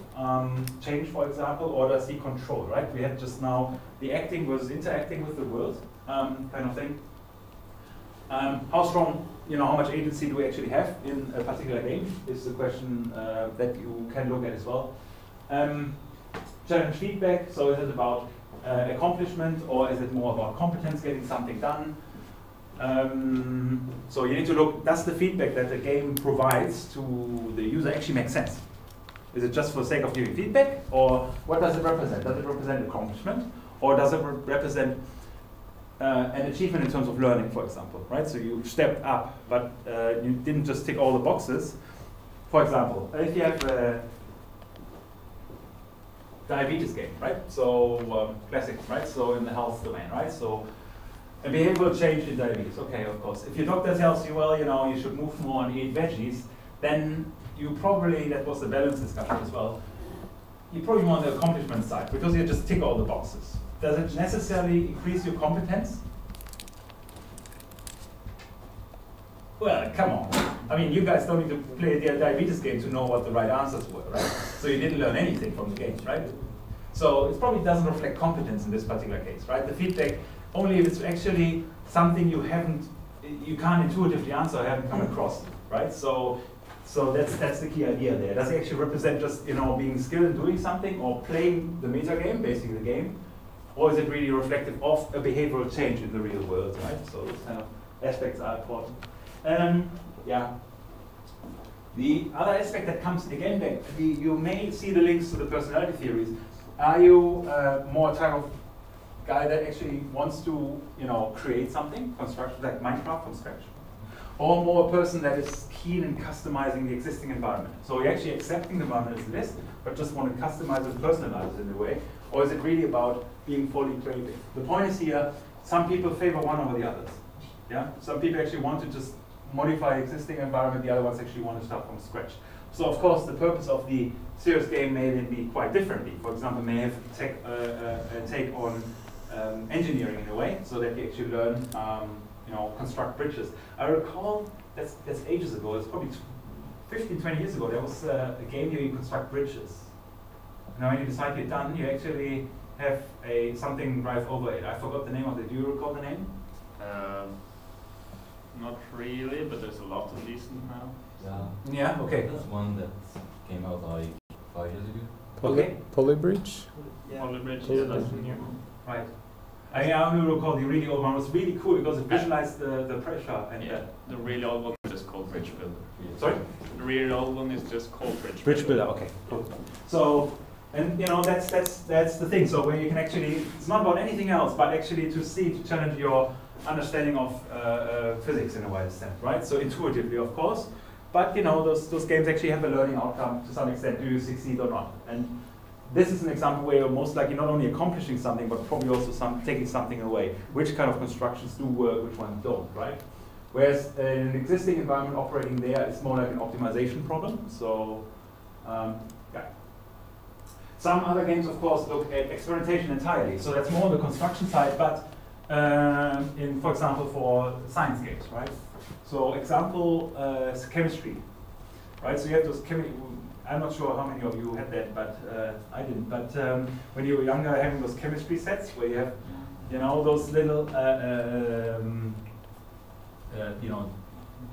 change, for example, or do I seek control, right? We had just now the acting versus interacting with the world kind of thing. How strong, how much agency do we actually have in a particular game is the question that you can look at as well. Challenge feedback, so is it about accomplishment or is it more about competence, getting something done? So you need to look, does the feedback that the game provides to the user actually make sense? Is it just for the sake of giving feedback, or what does it represent? Does it represent accomplishment, or does it represent an achievement in terms of learning, for example, right? So you stepped up, but you didn't just tick all the boxes. For example, if you have a diabetes game, right? So classic, right? So in the health domain, right? So a behavioral change in diabetes, okay, of course. If your doctor tells you, well, you should move more and eat veggies, then you probably, that was the balance discussion as well, you're probably more on the accomplishment side, because you just tick all the boxes. Does it necessarily increase your competence? Well, come on. I mean, you guys don't need to play the diabetes game to know what the right answers were, right? So you didn't learn anything from the game, right? So it probably doesn't reflect competence in this particular case, right? The feedback only if it's actually something you can't intuitively answer or haven't come across, right? So that's the key idea there. Does it actually represent just being skilled in doing something or playing the meta game, basically the game, or is it really reflective of a behavioral change in the real world, right? So those kind of aspects are important. Yeah. The other aspect that comes again back, you may see the links to the personality theories. Are you more a type of guy that actually wants to, create something, construction like Minecraft from scratch, or more a person that is keen in customizing the existing environment? So you're actually accepting the environment as it is, but just want to customize it, personalize it in a way, or is it really about being fully creative? The point is here, some people favor one over the others. Yeah, some people actually want to just modify existing environment, the other ones actually want to start from scratch. So of course the purpose of the serious game may then be quite differently. For example, may have a take on engineering in a way, so that you actually learn, construct bridges. I recall, that's ages ago, it's probably 15, 20 years ago, there was a game where you construct bridges. Now when you decide you're done, you actually have something drive over it. I forgot the name of it. Do you recall the name? Not really, but there's a lot of these now. Yeah, okay. That's one that came out like 5 years ago. Polybridge? Polybridge, Yeah. yeah, that's new. Right. I only recall the really old one. It was really cool because it visualized the pressure and The really old one is just called Bridge Builder. Sorry? The really old one is just called Bridge Builder. Bridge Builder, okay, cool. So, and that's the thing. So where you can actually, it's not about anything else, but actually to challenge your understanding of physics in a wide extent, right? So intuitively, of course, but those games actually have a learning outcome to some extent. Do you succeed or not? And this is an example where you're most likely not only accomplishing something, but probably also taking something away. Which kind of constructions do work, which ones don't, right? Whereas an existing environment operating there is more like an optimization problem. So, yeah. Some other games, of course, look at experimentation entirely. So that's more on the construction side, but for example, for science games, right? So example is chemistry, right? So you have those I'm not sure how many of you had that, but I didn't. But when you were younger, having those chemistry sets where you have, those little,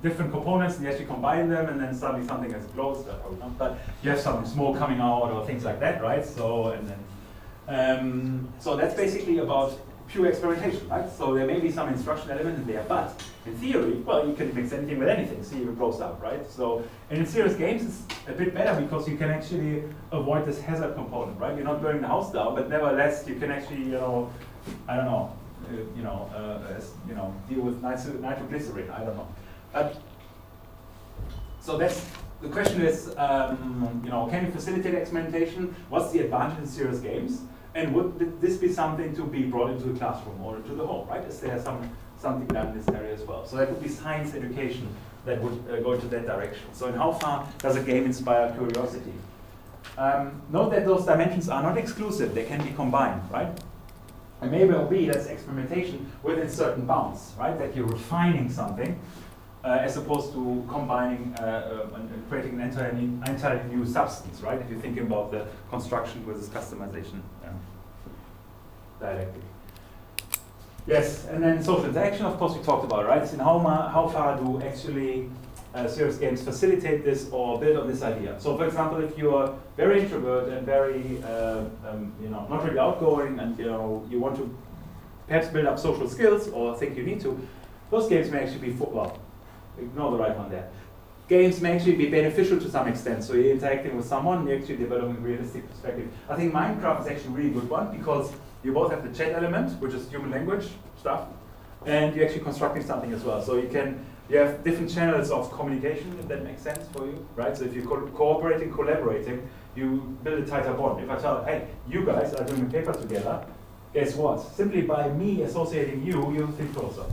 different components, and you actually combine them, and then suddenly something explodes. But you have some smoke coming out or things like that, right? So so that's basically about pure experimentation, right? So there may be some instruction element in there, but in theory, well, you can mix anything with anything, see if it blows up, right? So, and in serious games, it's a bit better because you can actually avoid this hazard component, right? You're not burning the house down, but nevertheless, you can actually, deal with nitroglycerin, I don't know. So that's, the question is, can you facilitate experimentation? What's the advantage in serious games? And would this be something to be brought into the classroom or into the home, right? Is there something done in this area as well? So that would be science education that would go into that direction. So in how far does a game inspire curiosity? Note that those dimensions are not exclusive, they can be combined, right? And maybe it'll be that's experimentation within certain bounds, right? That you're refining something as opposed to combining and creating an entirely new substance, right? If you're thinking about the construction versus customization dialectic. Yes, and then social interaction, of course, we talked about, right? So how far do actually serious games facilitate this or build on this idea? So, for example, if you're very introverted and very, not really outgoing, and you want to perhaps build up social skills or think you need to, those games may actually be ignore the right one there. Games may actually be beneficial to some extent. So you're interacting with someone, you're actually developing a realistic perspective. I think Minecraft is actually a really good one because you both have the chat element, which is human language stuff, and you're actually constructing something as well. So you have different channels of communication, if that makes sense for you, right? So if you're cooperating, collaborating, you build a tighter bond. If I tell, hey, you guys are doing a paper together, guess what? Simply by me associating you think closer.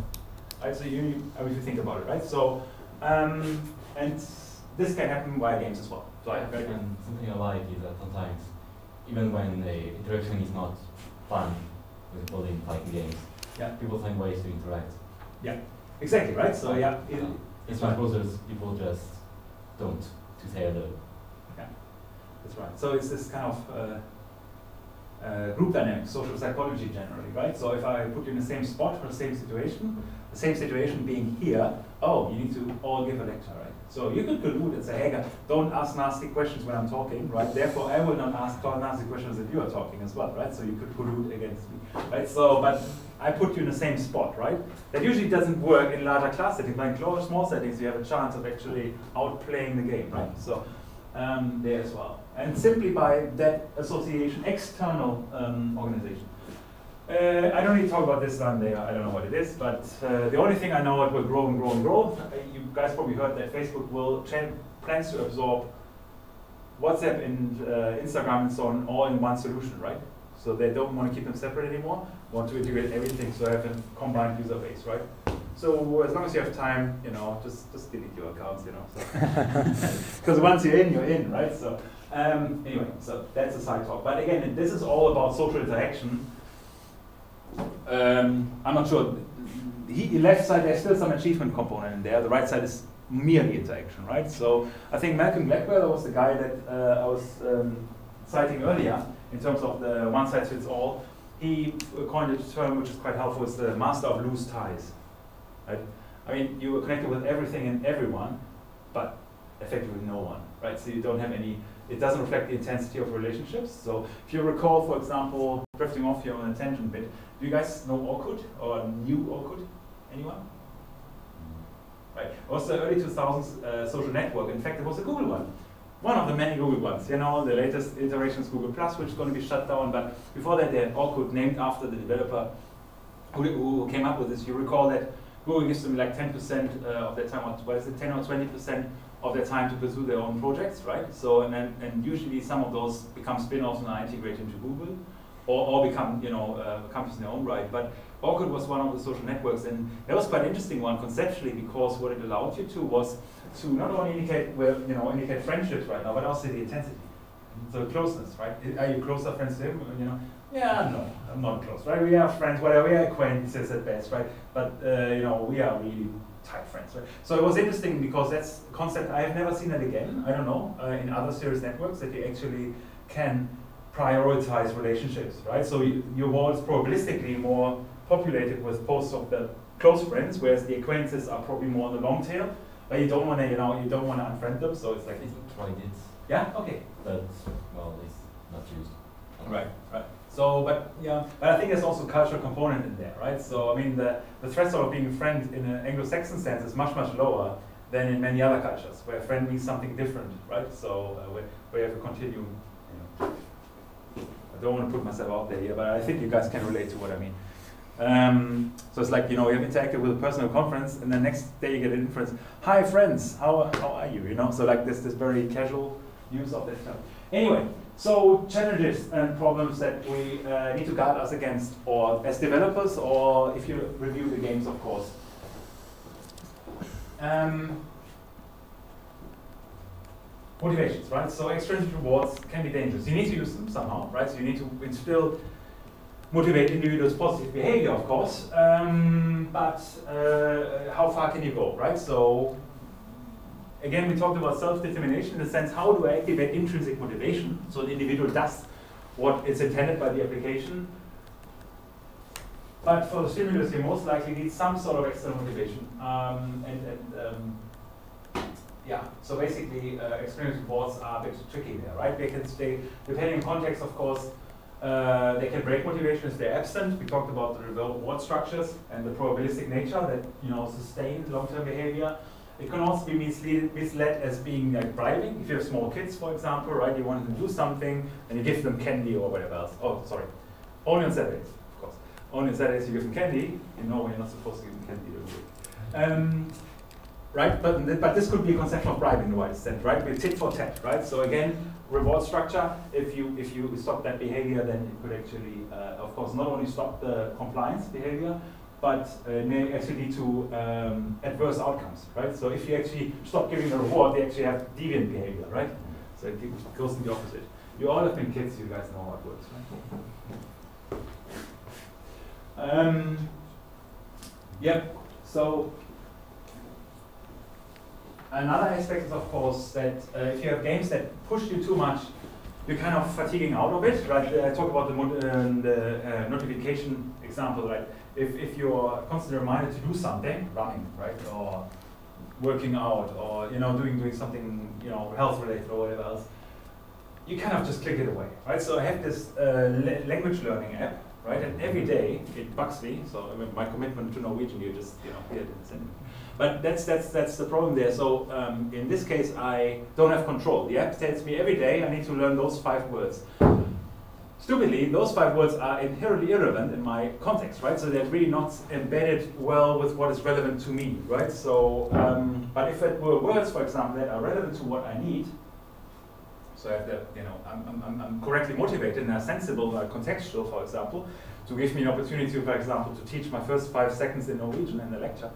Right, so if you think about it, right? So, and this can happen via games as well. So and something I like is that sometimes, even when the interaction is not fun, with people in fighting games, people find ways to interact. Yeah, exactly, right? So in Smash Brothers, people just don't, to say hello. Yeah, that's right. So it's this kind of group dynamics, social psychology generally, right? So if I put you in the same spot for the same situation being here, oh, you need to all give a lecture, right? So you could collude and say, hey, don't ask nasty questions when I'm talking, right? Therefore, I will not ask nasty questions if you are talking as well, right? So you could collude against me, right? So, but I put you in the same spot, right? That usually doesn't work in larger class settings, but in small settings, you have a chance of actually outplaying the game, right? So there as well. And simply by that association, external organization. I don't need to talk about this one there, I don't know what it is, but the only thing I know, it will grow and grow and grow. You guys probably heard that Facebook will plans to absorb WhatsApp and Instagram and so on all in one solution, right? So they don't want to keep them separate anymore, want to integrate everything, so have a combined user base, right? So as long as you have time, you know, just delete your accounts, you know. Because once you're in, right? So anyway, so that's a side talk. But again, this is all about social interaction. I'm not sure. The left side, there's still some achievement component in there. The right side is merely interaction, right? So I think Malcolm Gladwell was the guy that I was citing earlier in terms of the one size fits all. He coined a term which is quite helpful, is the master of loose ties. Right? I mean, you are connected with everything and everyone, but effectively no one, right? So you don't have any, it doesn't reflect the intensity of relationships. So if you recall, for example, drifting off here on a tangent bit, do you guys know Orkut or knew Orkut? Anyone? Right. It was the early 2000s social network. In fact, it was a Google one. One of the many Google ones. You know, the latest iterations, Google Plus, which is going to be shut down. But before that, they had Orkut, named after the developer who came up with this. You recall that Google gives them like 10% of their time, what is it, 10 or 20% of their time to pursue their own projects, right? So, and usually some of those become spin-offs and are integrated into Google, or become, you know, companies in their own right. But Orkut was one of the social networks, and that was quite an interesting one conceptually, because what it allowed you to was to not only indicate, well, you know, indicate friendships right now, but also the intensity, so closeness, right? Are you closer friends to him? You know, yeah, no, I'm not close, right? We are friends, whatever, we are acquaintances at best, right? But you know, we are really tight friends, right? So it was interesting because that's a concept I have never seen it again. I don't know in other serious networks that you actually can prioritize relationships, right? So your wall is probabilistically more populated with posts of the close friends, whereas the acquaintances are probably more on the long tail. But you don't want to, you know, you don't want to unfriend them. So it's like, tried it. Yeah, okay. But well, it's not used. Right, right. So, but yeah, but I think there's also a cultural component in there, right? So I mean, the threshold of being a friend in an Anglo-Saxon sense is much, much lower than in many other cultures, where a friend means something different, right? So where you have a continuum. You know. I don't want to put myself out there here, but I think you guys can relate to what I mean. So it's like, you know, you have interacted with a person at a conference, and the next day you get an inference, hi friends, how are you, you know? So like this very casual use of that term. Anyway, so challenges and problems that we need to guard us against, or as developers, or if you review the games, of course. Motivations, right? So extrinsic rewards can be dangerous. You need to use them somehow, right? So you need to instill, motivate individuals' positive behavior, of course, but how far can you go, right? So again, we talked about self-determination in the sense, how do I activate intrinsic motivation so the individual does what is intended by the application? But for the stimulus, you most likely need some sort of external motivation. Yeah, so basically, experience rewards are a bit tricky there, right? They can stay, depending on context, of course, they can break motivation if they're absent. We talked about the reward structures and the probabilistic nature that, you know, sustain long-term behavior. It can also be misled as being like bribing. If you have small kids, for example, right, you want them to do something and you give them candy or whatever else. Oh, sorry, only on Saturdays, of course. Only on Saturdays you give them candy. You know you're not supposed to give them candy every week. Right, but this could be a conception of bribing in the widest sense, right? With tit for tat, right? So again, reward structure. If you stop that behavior, then it could actually, of course, not only stop the compliance behavior, but may actually lead to adverse outcomes, right? So if you actually stop giving a reward, they actually have deviant behavior, right? So it goes in the opposite. You all have been kids, you guys know how it works, right? Yep. So another aspect is, of course, that if you have games that push you too much you're kind of fatiguing out of it, right? I talked about the notification example, right? If you're constantly reminded to do something, running, right, or working out, or doing something health related or whatever else, you kind of just click it away, right? So I have this language learning app, right? And every day it bugs me. So I mean, my commitment to Norwegian, you just hear it in the sentence. But that's the problem there. So in this case, I don't have control. The app tells me every day I need to learn those 5 words. Stupidly, those 5 words are inherently irrelevant in my context, right? So they're really not embedded well with what is relevant to me, right? So, but if it were words, for example, that are relevant to what I need, so I have the, I'm correctly motivated and are sensible, contextual, for example, to give me an opportunity, for example, to teach my first 5 seconds in Norwegian in the lecture.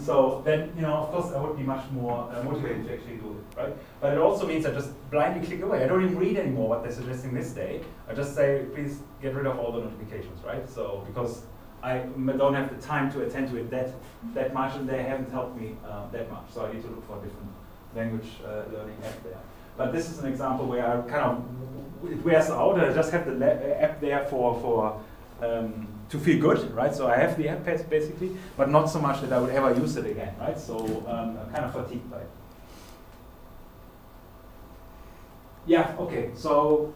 So then, of course, I would be much more motivated to actually do it, right? But it also means I just blindly click away. I don't even read anymore what they're suggesting this day. I just say, please get rid of all the notifications, right? So because I don't have the time to attend to it that much, and they haven't helped me that much. So I need to look for a different language learning app there. But this is an example where I kind of, it wears out. I just have the app there to feel good, right? So I have the app basically, but not so much that I would ever use it again, right? So I'm kind of fatigued by it. Yeah, okay, so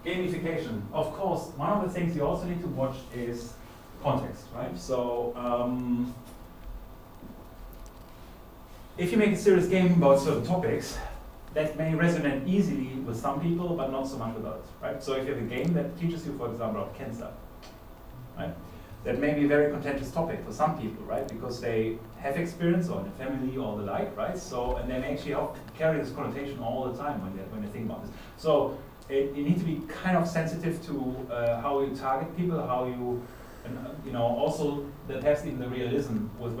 gamification. Of course, one of the things you also need to watch is context, right? So if you make a serious game about certain topics, that may resonate easily with some people, but not so much with others, right? So if you have a game that teaches you, for example, about cancer, right? That may be a very contentious topic for some people, right? Because they have experience or in a family or the like, right? So, and they may actually carry this connotation all the time when they think about this. So you need to be kind of sensitive to how you target people, how you, and also that has even the realism with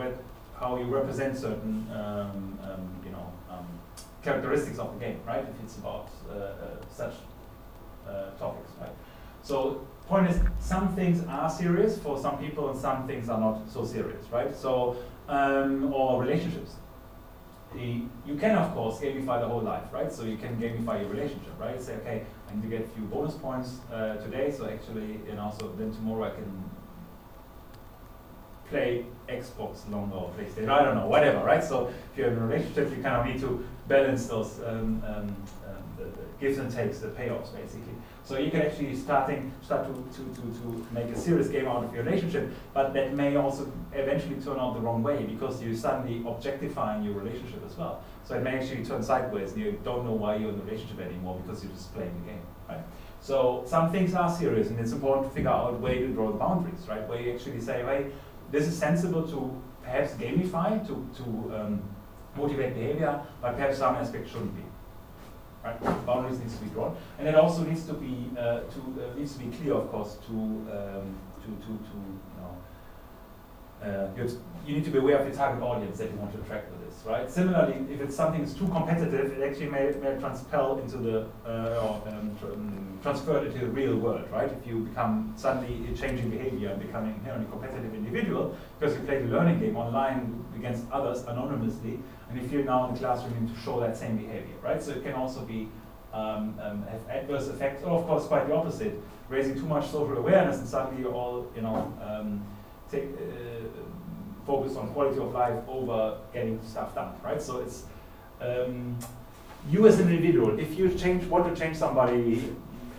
how you represent certain characteristics of the game, right? If it's about such topics, right? So point is, some things are serious for some people and some things are not so serious, right? So, or relationships. You can, of course, gamify the whole life, right? So you can gamify your relationship, right? Say, okay, I need to get a few bonus points today, so actually, so then tomorrow I can play Xbox longer or PlayStation, I don't know, whatever, right? So if you're in a relationship, you kind of need to balance those the gives and takes, the payoffs, basically. So you can actually start to make a serious game out of your relationship, but that may also eventually turn out the wrong way because you're suddenly objectifying your relationship as well. So it may actually turn sideways and you don't know why you're in a relationship anymore because you're just playing the game, right? So some things are serious and it's important to figure out a way to draw the boundaries, right? Where you actually say, hey, this is sensible to perhaps gamify, to motivate behavior, but perhaps some aspects shouldn't be. Right? Boundaries needs to be drawn, and it also needs to be clear, of course, you need to be aware of the target audience that you want to attract with this, right? Similarly, if it's something that's too competitive, it actually may transpel into the transfer into the real world, right? If you become suddenly changing behavior and becoming an inherently competitive individual because you play the learning game online against others anonymously, and if you're now in the classroom, you need to show that same behavior, right? So it can also be have adverse effects, or of course quite the opposite, raising too much social awareness and suddenly you're all focus on quality of life over getting stuff done, right? So it's you as an individual. If you want to change somebody,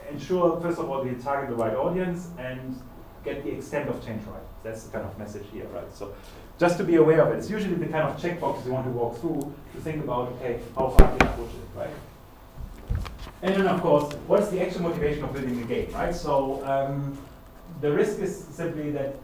ensure first of all you target the right audience and get the extent of change right. That's the kind of message here, right? So just to be aware of it. It's usually the kind of checkboxes you want to walk through to think about, okay, how far can I push it, right? And then of course, what's the actual motivation of building the game, right? So the risk is simply that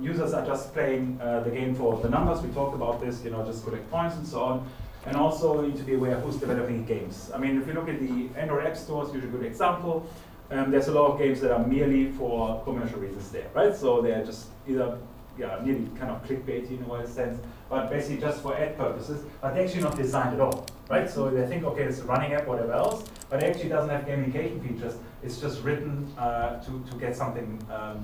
users are just playing the game for the numbers. We talked about this, just collect points and so on. And also you need to be aware who's developing games. I mean, if you look at the Android app stores, usually a good example. There's a lot of games that are merely for commercial reasons there, right? So they're just either, nearly kind of clickbaity in a way sense, but basically just for ad purposes, but they're actually not designed at all, right? So they think, okay, it's a running app, whatever else, but it actually doesn't have gamification features. It's just written to get something out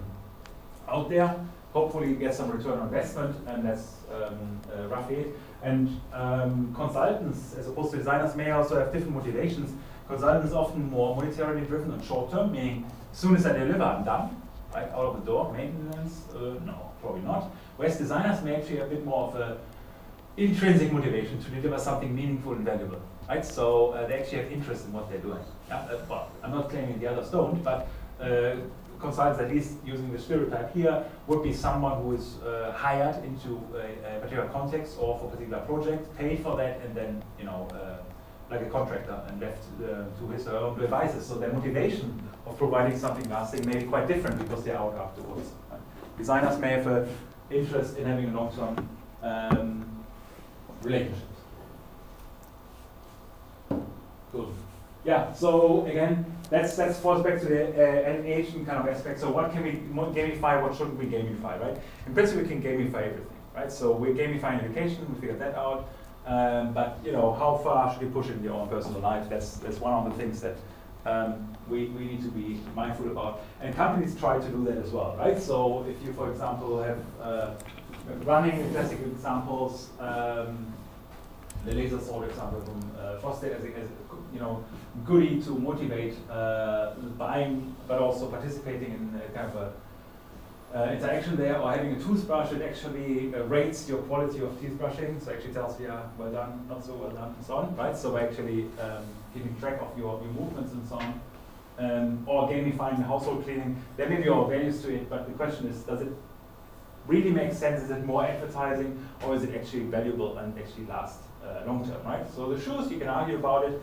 out there. Hopefully get some return on investment, and that's roughly it. And consultants, as opposed to designers, may also have different motivations. Consultants are often more monetarily driven and short term, meaning as soon as I deliver, I'm done, right, out of the door. Maintenance, no, probably not. Whereas designers may actually have a bit more of a intrinsic motivation to deliver something meaningful and valuable, right? So they actually have interest in what they're doing. Yeah, well, I'm not claiming the others don't, but consultants, at least using the stereotype here, would be someone who is hired into a particular context or for a particular project, paid for that, and then, you know, like a contractor, and left to his or her own devices. So their motivation of providing something lasting may be quite different because they're out afterwards. Right? Designers may have an interest in having a long-term relationships. Good. Yeah, so again, that falls back to the Asian kind of aspect. So what can we gamify, what shouldn't we gamify, right? In principle, we can gamify everything, right? So we're gamifying education, we figured that out. But you know, how far should we push it in your own personal life? That's one of the things that we need to be mindful about. And companies try to do that as well, right? So if you, for example, have running classic examples, the laser sword example from Foster as you know, goodie to motivate buying, but also participating in kind of a interaction there, or having a toothbrush that actually rates your quality of teeth brushing, so actually tells you, yeah, well done, not so well done, and so on, right? So by actually keeping track of your movements and so on, or gamifying the household cleaning. There may be all values to it, but the question is, does it really make sense? Is it more advertising, or is it actually valuable and actually last long term, right? So the shoes, you can argue about it.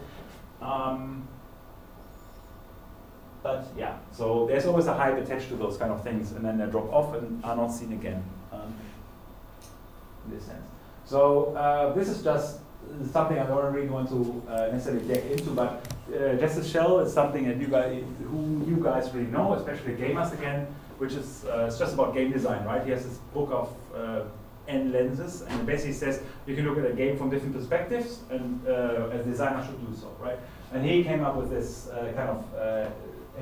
But yeah, so there's always a hype attached to those kind of things, and then they drop off and are not seen again, in this sense. So this is just something I don't really want to necessarily get into, but Justice Shell is something that you guys really know, especially gamers again, which is it's just about game design, right? He has this book of N lenses, and it basically says you can look at a game from different perspectives, and a designer should do so, right? And he came up with this kind of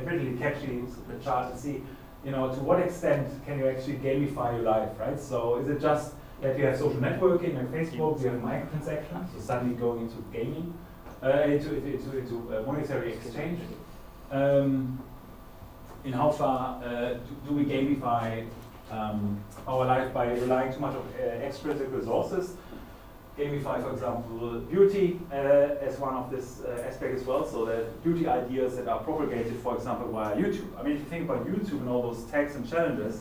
really catchy chart to see, you know, to what extent can you actually gamify your life, right? So is it just that you have social networking like Facebook, you have microtransactions, so suddenly going into gaming, into monetary exchange? In how far do we gamify our life by relying too much on extrinsic resources? Gamify, for example, beauty as one of this aspect as well. So the beauty ideas that are propagated, for example, via YouTube. I mean, if you think about YouTube and all those tags and challenges,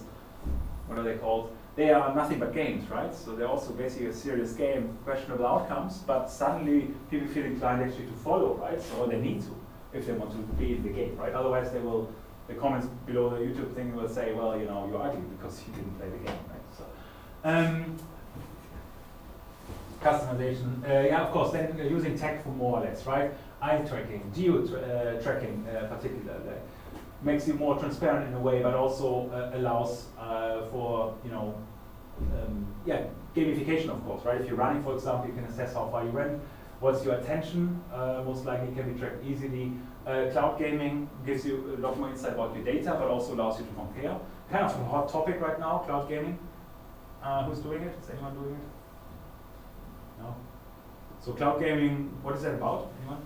what are they called? They are nothing but games, right? So they're also basically a serious game, questionable outcomes, but suddenly people feel inclined actually to follow, right? So they need to, if they want to be in the game, right? Otherwise they will, the comments below the YouTube thing will say, well, you know, you're ugly because you didn't play the game, right? So, customization, yeah, of course, then using tech for more or less, right? Eye tracking, geo tracking particularly, makes you more transparent in a way, but also allows for, you know, yeah, gamification, of course, right? If you're running, for example, you can assess how far you ran, what's your attention, most likely can be tracked easily. Cloud gaming gives you a lot more insight about your data, but also allows you to compare. Kind of a hot topic right now, cloud gaming. Who's doing it? Is anyone doing it? No? So cloud gaming, what is that about? Anyone?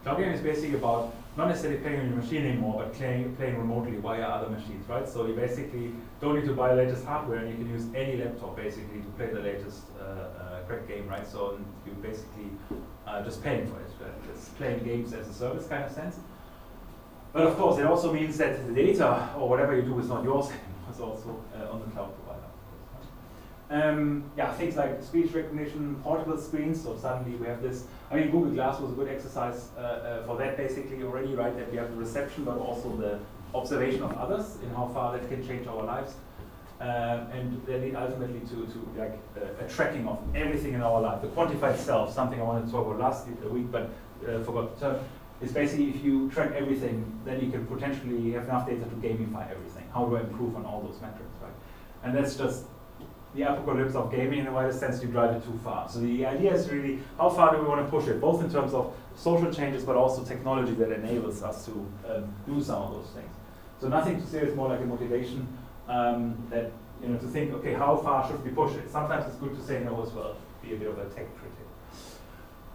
Cloud gaming is basically about not necessarily playing on your machine anymore, but playing remotely via other machines, right? So you basically don't need to buy the latest hardware, and you can use any laptop basically to play the latest crack game, right? So you basically just paying for it. It's playing games as a service kind of sense. But of course, it also means that the data or whatever you do is not yours anymore. It's also on the cloud provider. Yeah, things like speech recognition, portable screens, so suddenly we have this. I mean, Google Glass was a good exercise for that basically already, right? That we have the reception, but also the observation of others and how far that can change our lives. And they lead ultimately to like a tracking of everything in our life. The quantified self, something I wanted to talk about last week, but forgot the term, is basically if you track everything, then you can potentially have enough data to gamify everything. How do I improve on all those metrics, right? And that's just the apocalypse of gaming in the widest sense. You drive it too far. So the idea is really, how far do we want to push it, both in terms of social changes, but also technology that enables us to do some of those things. So nothing too serious, more like a motivation that, you know, to think, okay, how far should we push it? Sometimes it's good to say no as well, be a bit of a tech critic.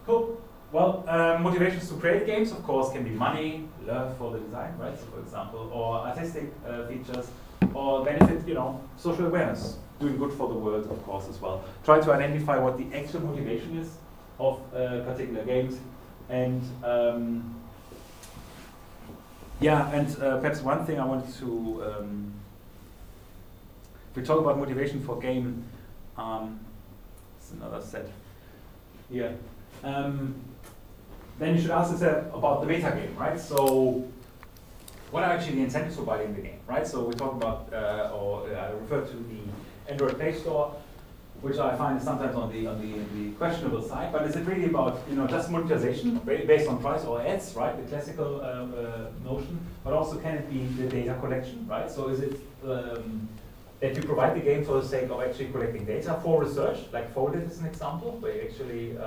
Cool. Well, motivations to create games, of course, can be money, love for the design, right? So, for example, or artistic features, or benefit, you know, social awareness, doing good for the world, of course, as well. Try to identify what the actual motivation is of particular games, and yeah, and perhaps one thing I wanted to, if we talk about motivation for game, it's another set here. Then you should ask yourself about the meta game, right? So, what are actually the incentives for buying the game, right? So we talk about, or I refer to the Android Play Store, which I find is sometimes on the questionable side. But is it really about, you know, just monetization based on price or ads, right? The classical notion. But also, can it be the data collection, right? So is it that you provide the game for the sake of actually collecting data for research, like Folded is an example, where you actually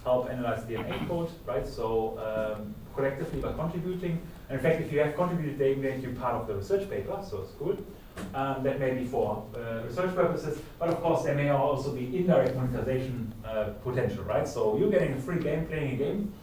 help analyze DNA code, right? So collectively by contributing. And in fact, if you have contributed, they make you part of the research paper, so it's cool. That may be for research purposes, but of course there may also be indirect monetization potential, right? So you're getting a free game, playing a game,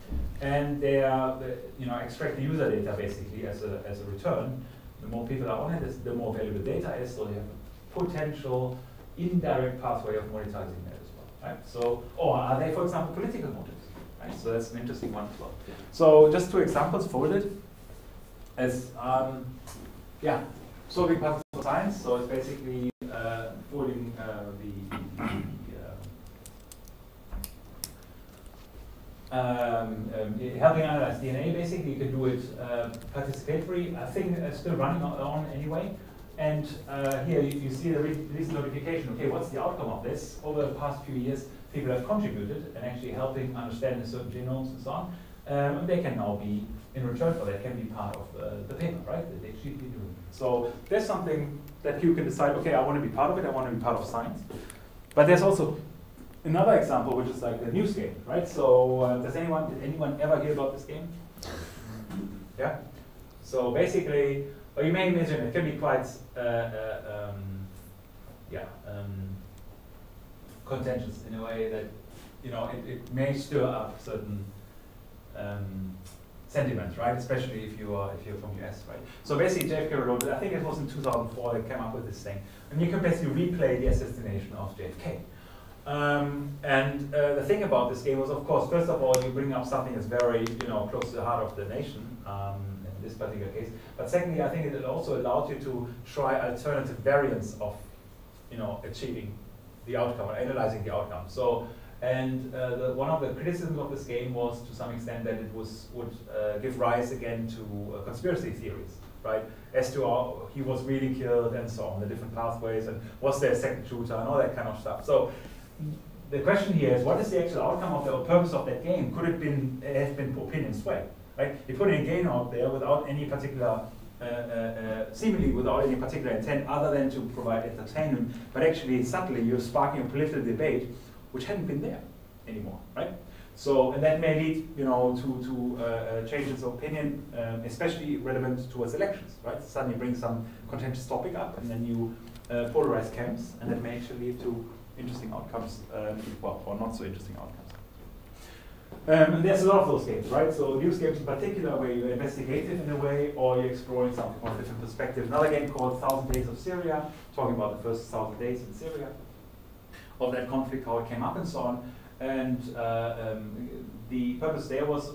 and they are, you know, extract the user data basically as a return. The more people are on it, the more valuable data is, so you have a potential indirect pathway of monetizing that as well, right? So, or are they, for example, political motives, right? So that's an interesting one as well. So just two examples, Folded, as, yeah, solving puzzles for science, so it's basically folding helping analyze DNA, basically. You can do it participatory. I think it's still running on anyway. And here you see the recent notification. Okay, what's the outcome of this? Over the past few years, people have contributed and actually helping understand certain genomes and so on. And they can now be, in return for that, can be part of the paper, right? That they should be doing. So there's something that you can decide, okay, I want to be part of it, I want to be part of science. But there's also another example, which is like the news game, right? So did anyone ever hear about this game? Yeah? So basically, well, you may imagine it can be quite, contentious in a way that, you know, it may stir up certain sentiments, right? Especially if you're from US, right? So basically, JFK wrote it. I think it was in 2004 they came up with this thing, and you can basically replay the assassination of JFK. The thing about this game was, of course, first of all, you bring up something that's very, you know, close to the heart of the nation in this particular case. But secondly, I think it also allowed you to try alternative variants of, you know, achieving the outcome or analyzing the outcome. So. And one of the criticisms of this game was, to some extent, that it would give rise again to conspiracy theories, right? As to how he was really killed and so on, the different pathways, and was there a second shooter and all that kind of stuff. So the question here is, what is the actual outcome of the purpose of that game? Could it have been opinion sway, right? You put in a game out there without any particular, seemingly without any particular intent other than to provide entertainment, but actually subtly you're sparking a political debate which hadn't been there anymore, right? So, and that may lead, you know, to changes of opinion, especially relevant towards elections, right? Suddenly bring some contentious topic up, and then you polarize camps, and that may actually lead to interesting outcomes, well, or not so interesting outcomes. And there's a lot of those games, right? So news games in particular, where you're investigative in a way, or you're exploring something from a different perspective. Another game called 1,000 Days of Syria, talking about the first 1,000 days in Syria, of that conflict, how it came up and so on. And the purpose there was,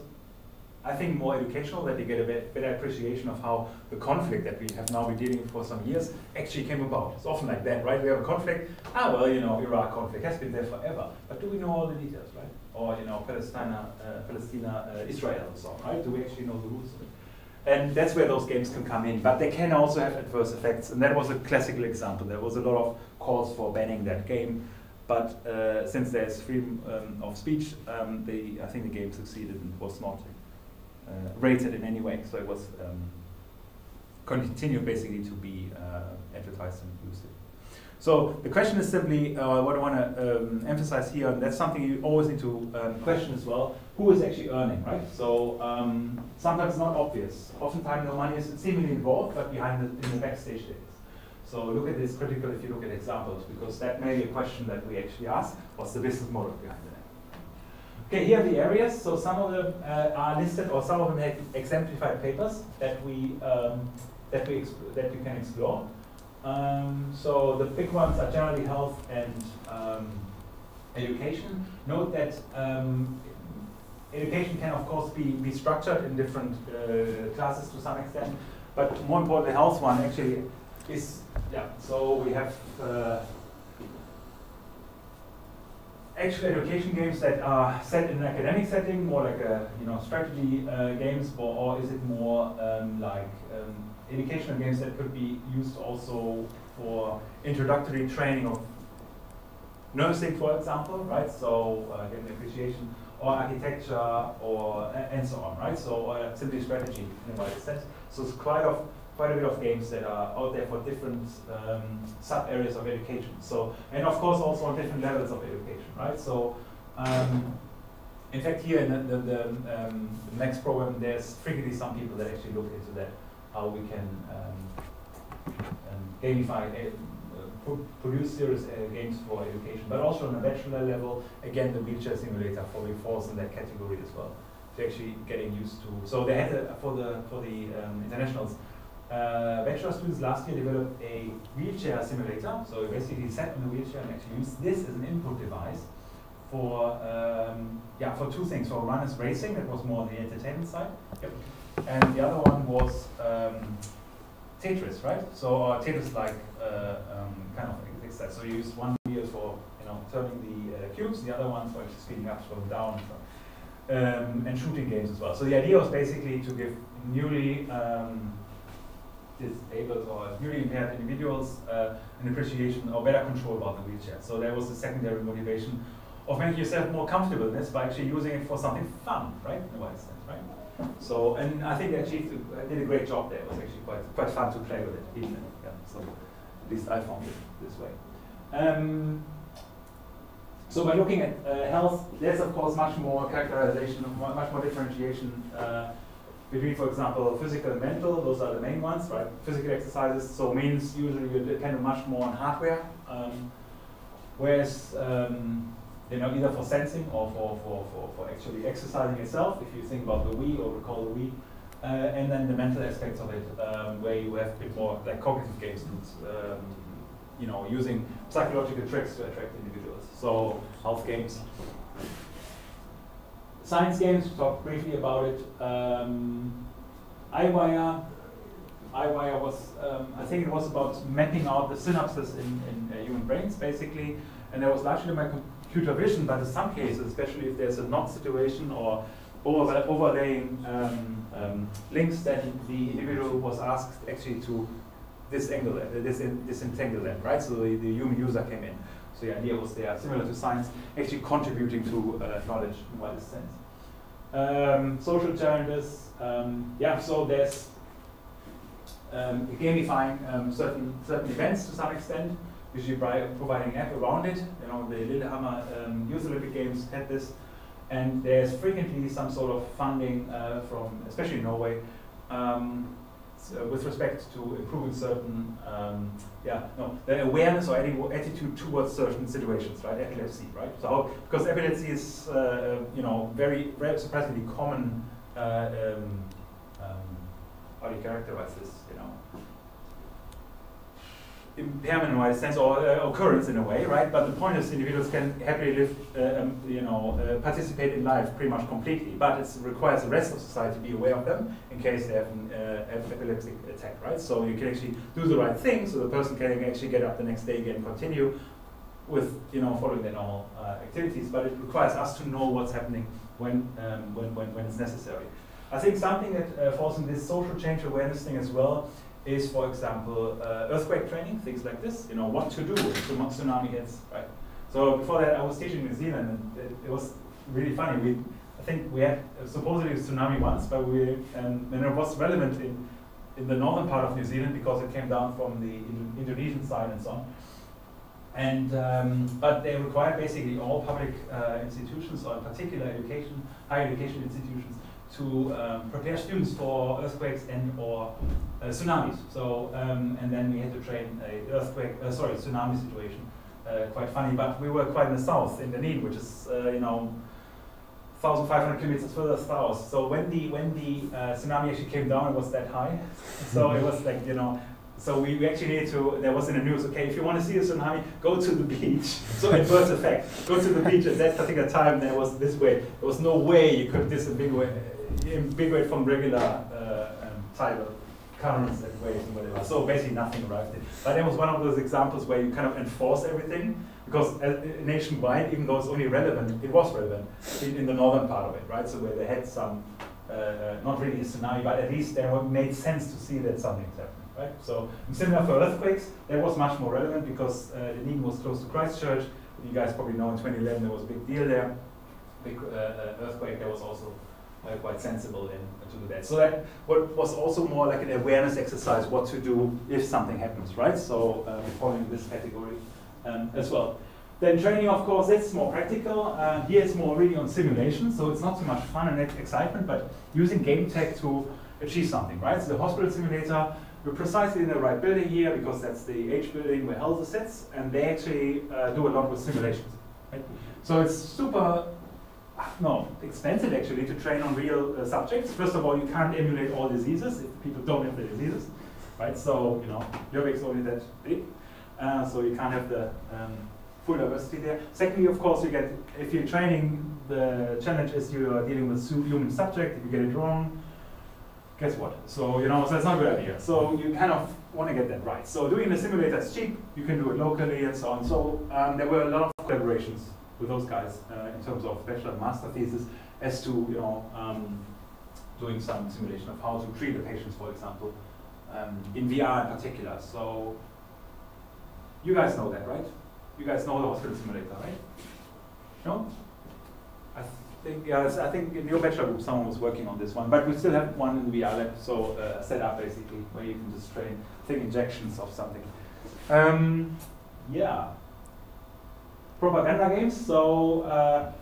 I think, more educational, that you get a better appreciation of how the conflict that we have now been dealing with for some years actually came about. It's often like that, right? We have a conflict, well, you know, Iraq conflict has been there forever, but do we know all the details, right? Or, you know, Palestina, Israel and so on, right? Do we actually know the roots of it? And that's where those games can come in, but they can also have adverse effects, and that was a classical example. There was a lot of calls for banning that game. But since there's freedom of speech, I think the game succeeded and was not rated in any way. So it was continued basically to be advertised and used. So the question is simply, what I want to emphasize here, and that's something you always need to question as well, who is actually earning, right? So sometimes not obvious. Oftentimes no money is seemingly involved, but behind it, in the backstage there is. So look at this critical if you look at examples, because that may be a question that we actually ask, what's the business model behind it? Okay, here are the areas. So some of them are listed, or some of them have exemplified papers that you can explore. So the big ones are generally health and education. Note that education can of course be structured in different classes to some extent, but more importantly, the health one actually is, yeah, so we have actual education games that are set in an academic setting, more like a strategy games, or is it more like educational games that could be used also for introductory training of nursing, for example, right? So getting appreciation, or architecture, or and so on, right? So simply strategy in a wider sense. So it's quite a bit of games that are out there for different sub areas of education. So, and of course also on different levels of education, right? So, in fact, here in the next program, there's frequently some people that actually look into that, how we can gamify, produce serious games for education, but also on a bachelor level. Again, the wheelchair simulator probably falls in that category as well. So actually getting used to. So they had for the internationals. Bachelor students last year developed a wheelchair simulator. So you basically sat in a wheelchair and actually used this as an input device for two things. For one is racing, that was more on the entertainment side. Yep. And the other one was Tetris, right? So Tetris like kind of exercise. So you use one wheel for turning the cubes, the other one for actually speeding up, slowing down, and shooting games as well. So the idea was basically to give newly disabled or newly impaired individuals an appreciation or better control about the wheelchair. So there was a secondary motivation of making yourself more comfortable in this by actually using it for something fun, right? In a wide sense, right? So, and I think they did a great job there. It was actually quite fun to play with it, even so at least I found it this way. So by looking at health, there's of course much more characterization, much more differentiation between, for example, physical and mental. Those are the main ones, right? Physical exercises, so means usually you depend much more on hardware, whereas either for sensing or for actually exercising itself, if you think about the Wii or recall the Wii, and then the mental aspects of it, where you have a bit more like cognitive games, using psychological tricks to attract individuals. So health games. Science games, we talked briefly about it. iWire was, I think it was about mapping out the synapses in human brains, basically. And there was largely my computer vision, but in some cases, especially if there's a knot situation or overlaying links, then the individual was asked actually to disentangle them, right? So the human user came in. So the idea was there, similar to science, actually contributing to knowledge in wider sense. Social challenges, so there's gamifying certain events to some extent, usually by providing an app around it. The Lillehammer Youth Olympic Games had this, and there's frequently some sort of funding from, especially Norway, with respect to improving certain, the awareness or attitude towards certain situations, right? Epilepsy, right? So because epilepsy is, very, very surprisingly common. How do you characterize this? Impairment in a wide sense, or occurrence in a way, right? But the point is, individuals can happily live, participate in life pretty much completely. But it requires the rest of society to be aware of them in case they have an epileptic attack, right? So you can actually do the right thing, so the person can actually get up the next day again and continue with, following their normal activities. But it requires us to know what's happening when it's necessary. I think something that falls in this social change awareness thing as well is, for example, earthquake training, things like this, what to do if the tsunami hits, right? So before that, I was teaching in New Zealand, and it was really funny. I think we had supposedly a tsunami once, but and it was relevant in the northern part of New Zealand because it came down from the Indonesian side and so on. And but they require basically all public institutions, or in particular higher education institutions, to prepare students for earthquakes and or tsunamis. So and then we had to train a tsunami situation. Quite funny, but we were quite in the south, in Benin, which is 1,500 kilometers further south. So when the tsunami actually came down, it was that high. So it was like, so we actually needed to, there was in the news, okay, if you want to see a tsunami, go to the beach. So adverse effect, go to the beach at that particular time, there was this way. There was no way you could disambiguate from regular tidal currents and waves and whatever. So basically nothing arrived in. But it was one of those examples where you kind of enforce everything, because nationwide, even though it's only relevant, it was relevant in the northern part of it, right? So where they had some, not really a tsunami, but at least there made sense to see that something's happening. Right? So similar for earthquakes, that was much more relevant because Benin was close to Christchurch. You guys probably know in 2011 there was a big deal there, big earthquake. That was also quite sensible to do that. So that was also more like an awareness exercise, what to do if something happens, right? So following this category as well. Then training, of course, that's more practical. Here it's more really on simulation, so it's not so much fun and excitement, but using game tech to achieve something, right? So the hospital simulator, we're precisely in the right building here because that's the H building where Elsa sits, and they actually do a lot with simulations. Right? So it's super expensive actually to train on real subjects. First of all, you can't emulate all diseases if people don't have the diseases, right? So your is only that big, so you can't have the full diversity there. Secondly, of course, if you're training, the challenge is you are dealing with human subject. If you get it wrong, guess what? So, so that's not a good idea. So you kind of want to get that right. So doing the simulator is cheap. You can do it locally and so on. So there were a lot of collaborations with those guys in terms of bachelor and master thesis as to, doing some simulation of how to treat the patients, for example, in VR in particular. So you guys know that, right? You guys know the hospital simulator, right? No? I think in your bachelor group someone was working on this one, but we still have one in the VR lab, so set up basically where you can just train, injections of something. Yeah. Propaganda games. So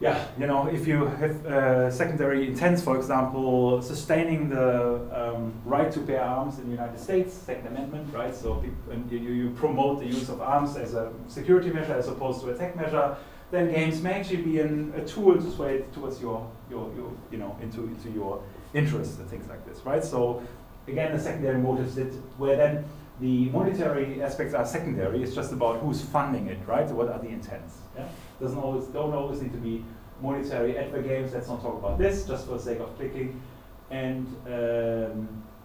if you have secondary intents, for example, sustaining the right to bear arms in the United States, Second Amendment, right? So you promote the use of arms as a security measure as opposed to attack measure. Then games may actually be a tool to sway towards your into your interests and things like this, right? So again, the secondary motives where then the monetary aspects are secondary. It's just about who's funding it, right? So what are the intents? Yeah, don't always need to be monetary. Advert games. Let's not talk about this, just for the sake of clicking. And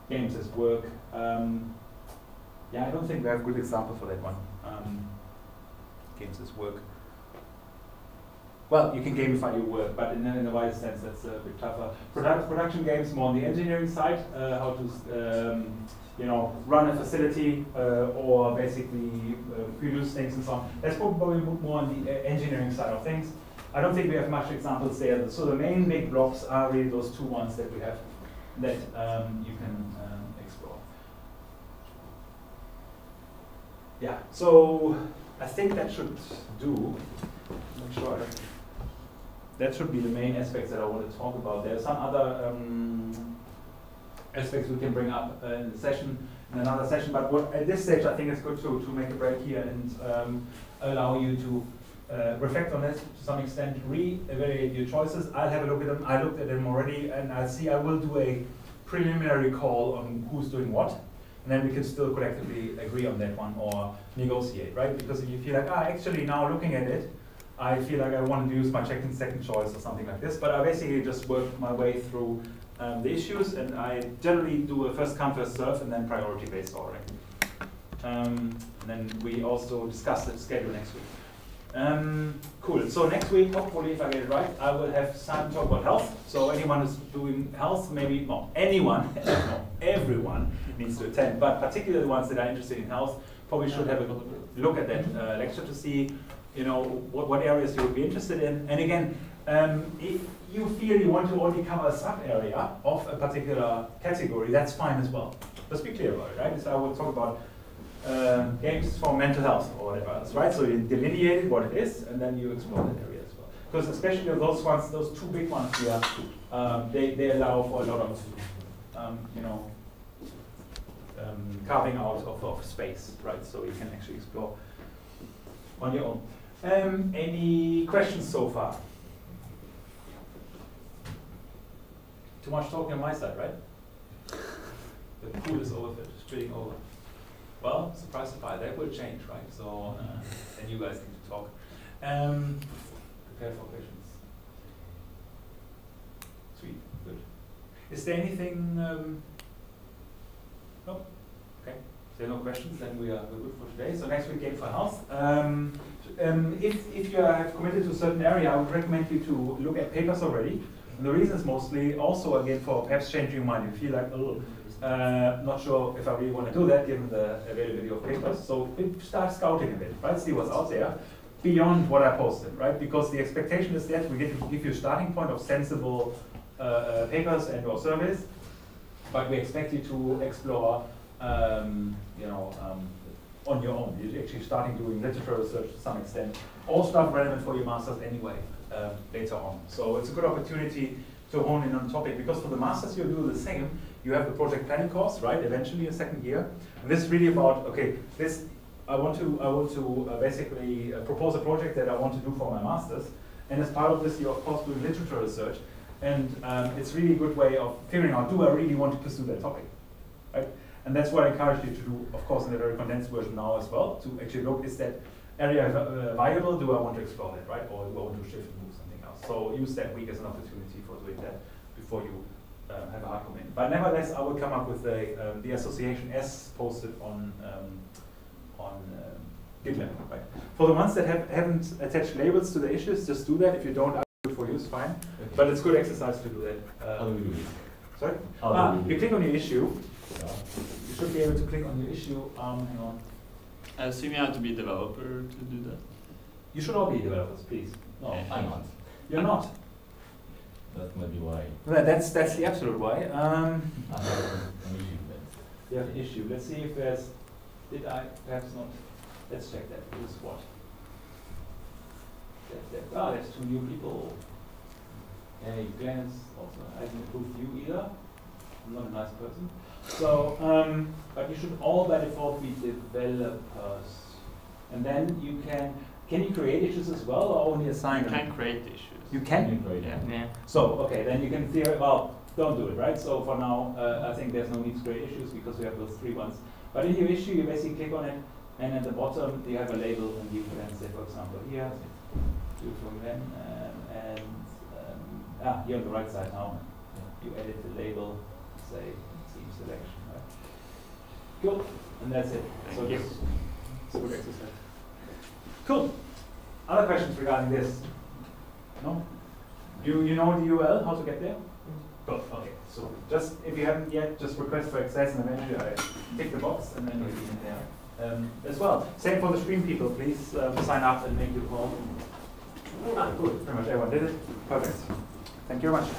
games as work. I don't think we have a good example for that one. Games as work. Well, you can gamify your work, but in a wider sense, that's a bit tougher. Production games more on the engineering side, how to run a facility or basically produce things and so on. That's probably more on the engineering side of things. I don't think we have much examples there. So the main big blocks are really those two ones that we have that you can explore. Yeah. So I think that should do. I'm not sure. That should be the main aspects that I want to talk about. There are some other aspects we can bring up in the session, in another session, but at this stage I think it's good to make a break here and allow you to reflect on it to some extent, re-evaluate your choices. I'll have a look at them. I looked at them already, and I will do a preliminary call on who's doing what, and then we can still collectively agree on that one or negotiate, right? Because if you feel like, actually now looking at it, I feel like I want to use my second choice or something like this, but I basically just work my way through the issues, and I generally do a first come, first serve, and then priority-based ordering. And then we also discuss the schedule next week. Cool, so next week, hopefully if I get it right, I will have time to talk about health. So anyone who's doing health, maybe, no, anyone, no, everyone needs to attend, but particularly the ones that are interested in health probably should have a look at that lecture to see what areas you would be interested in. And again, if you feel you want to only cover a sub-area of a particular category, that's fine as well. Let's be clear about it, right? So I will talk about games for mental health or whatever else, right? So you delineate what it is, and then you explore that area as well. Because especially those ones, those two big ones here, they allow for a lot of, carving out of space, right? So you can actually explore on your own. Any questions so far? Too much talking on my side, right? The pool is spilling over. Well, surprise, surprise, that will change, right? So then you guys need to talk. Prepare for questions. Sweet, good. Is there anything? No. Okay. If there are no questions, then we're good for today. So next week, game for health. If you have committed to a certain area, I would recommend you to look at papers already. And the reason is mostly also again for perhaps changing your mind. You feel like, oh, not sure if I really want to do that given the availability of papers. So start scouting a bit, right? See what's out there beyond what I posted, right? Because the expectation is that we get to give you a starting point of sensible papers and or surveys, but we expect you to explore, on your own. You're actually starting doing literature research to some extent, all stuff relevant for your masters anyway, later on. So it's a good opportunity to hone in on the topic, because for the masters you'll do the same. You have the project planning course, right? Eventually, a second year. And this is really about, okay, I want to basically propose a project that I want to do for my masters. And as part of this, you're of course doing literature research. And it's really a good way of figuring out, do I really want to pursue that topic, right? And that's what I encourage you to do, of course, in a very condensed version now as well, to actually look, is that area viable? Do I want to explore that, right? Or do I want to shift and move something else? So use that week as an opportunity for doing that before you have a hard commitment. But nevertheless, I will come up with the association as posted on GitLab, right? For the ones that haven't attached labels to the issues, just do that. If you don't, I'll do it for you, it's fine. Okay. But it's good exercise to do that. How do we do it? Sorry? You click on your issue. Yeah. You should be able to click on your issue. Hang on. I assume you have to be a developer to do that. You should all be developers, please. No, I'm not. You're not. That might be why. Well, that's the absolute why. I have an issue then. You have an issue. Let's see if there's. Did I perhaps not? Let's check that. Who's what? There's two new people. Hey, Glenn's also. I haven't approved you either. I'm not a nice person. So, but you should all by default be developers. And then you can you create issues as well, or only assign them? You can create issues. You can? Yeah. So, okay, then you can don't do it, right? So for now, I think there's no need to create issues because we have those 3 ones. But in your issue, you basically click on it, and at the bottom, you have a label, and you can say, for example, here, do it from then, here on the right side now, you edit the label, say, team selection, right? Cool, and that's it. So Thank you. It's a good exercise. Cool. Other questions regarding this? No? You know the URL, how to get there? Good, okay. So just, if you haven't yet, just request for access, and eventually I tick the box, and then you'll be in there as well. Same for the stream people, please sign up and make your call. Good, pretty much everyone did it. Perfect. Thank you very much.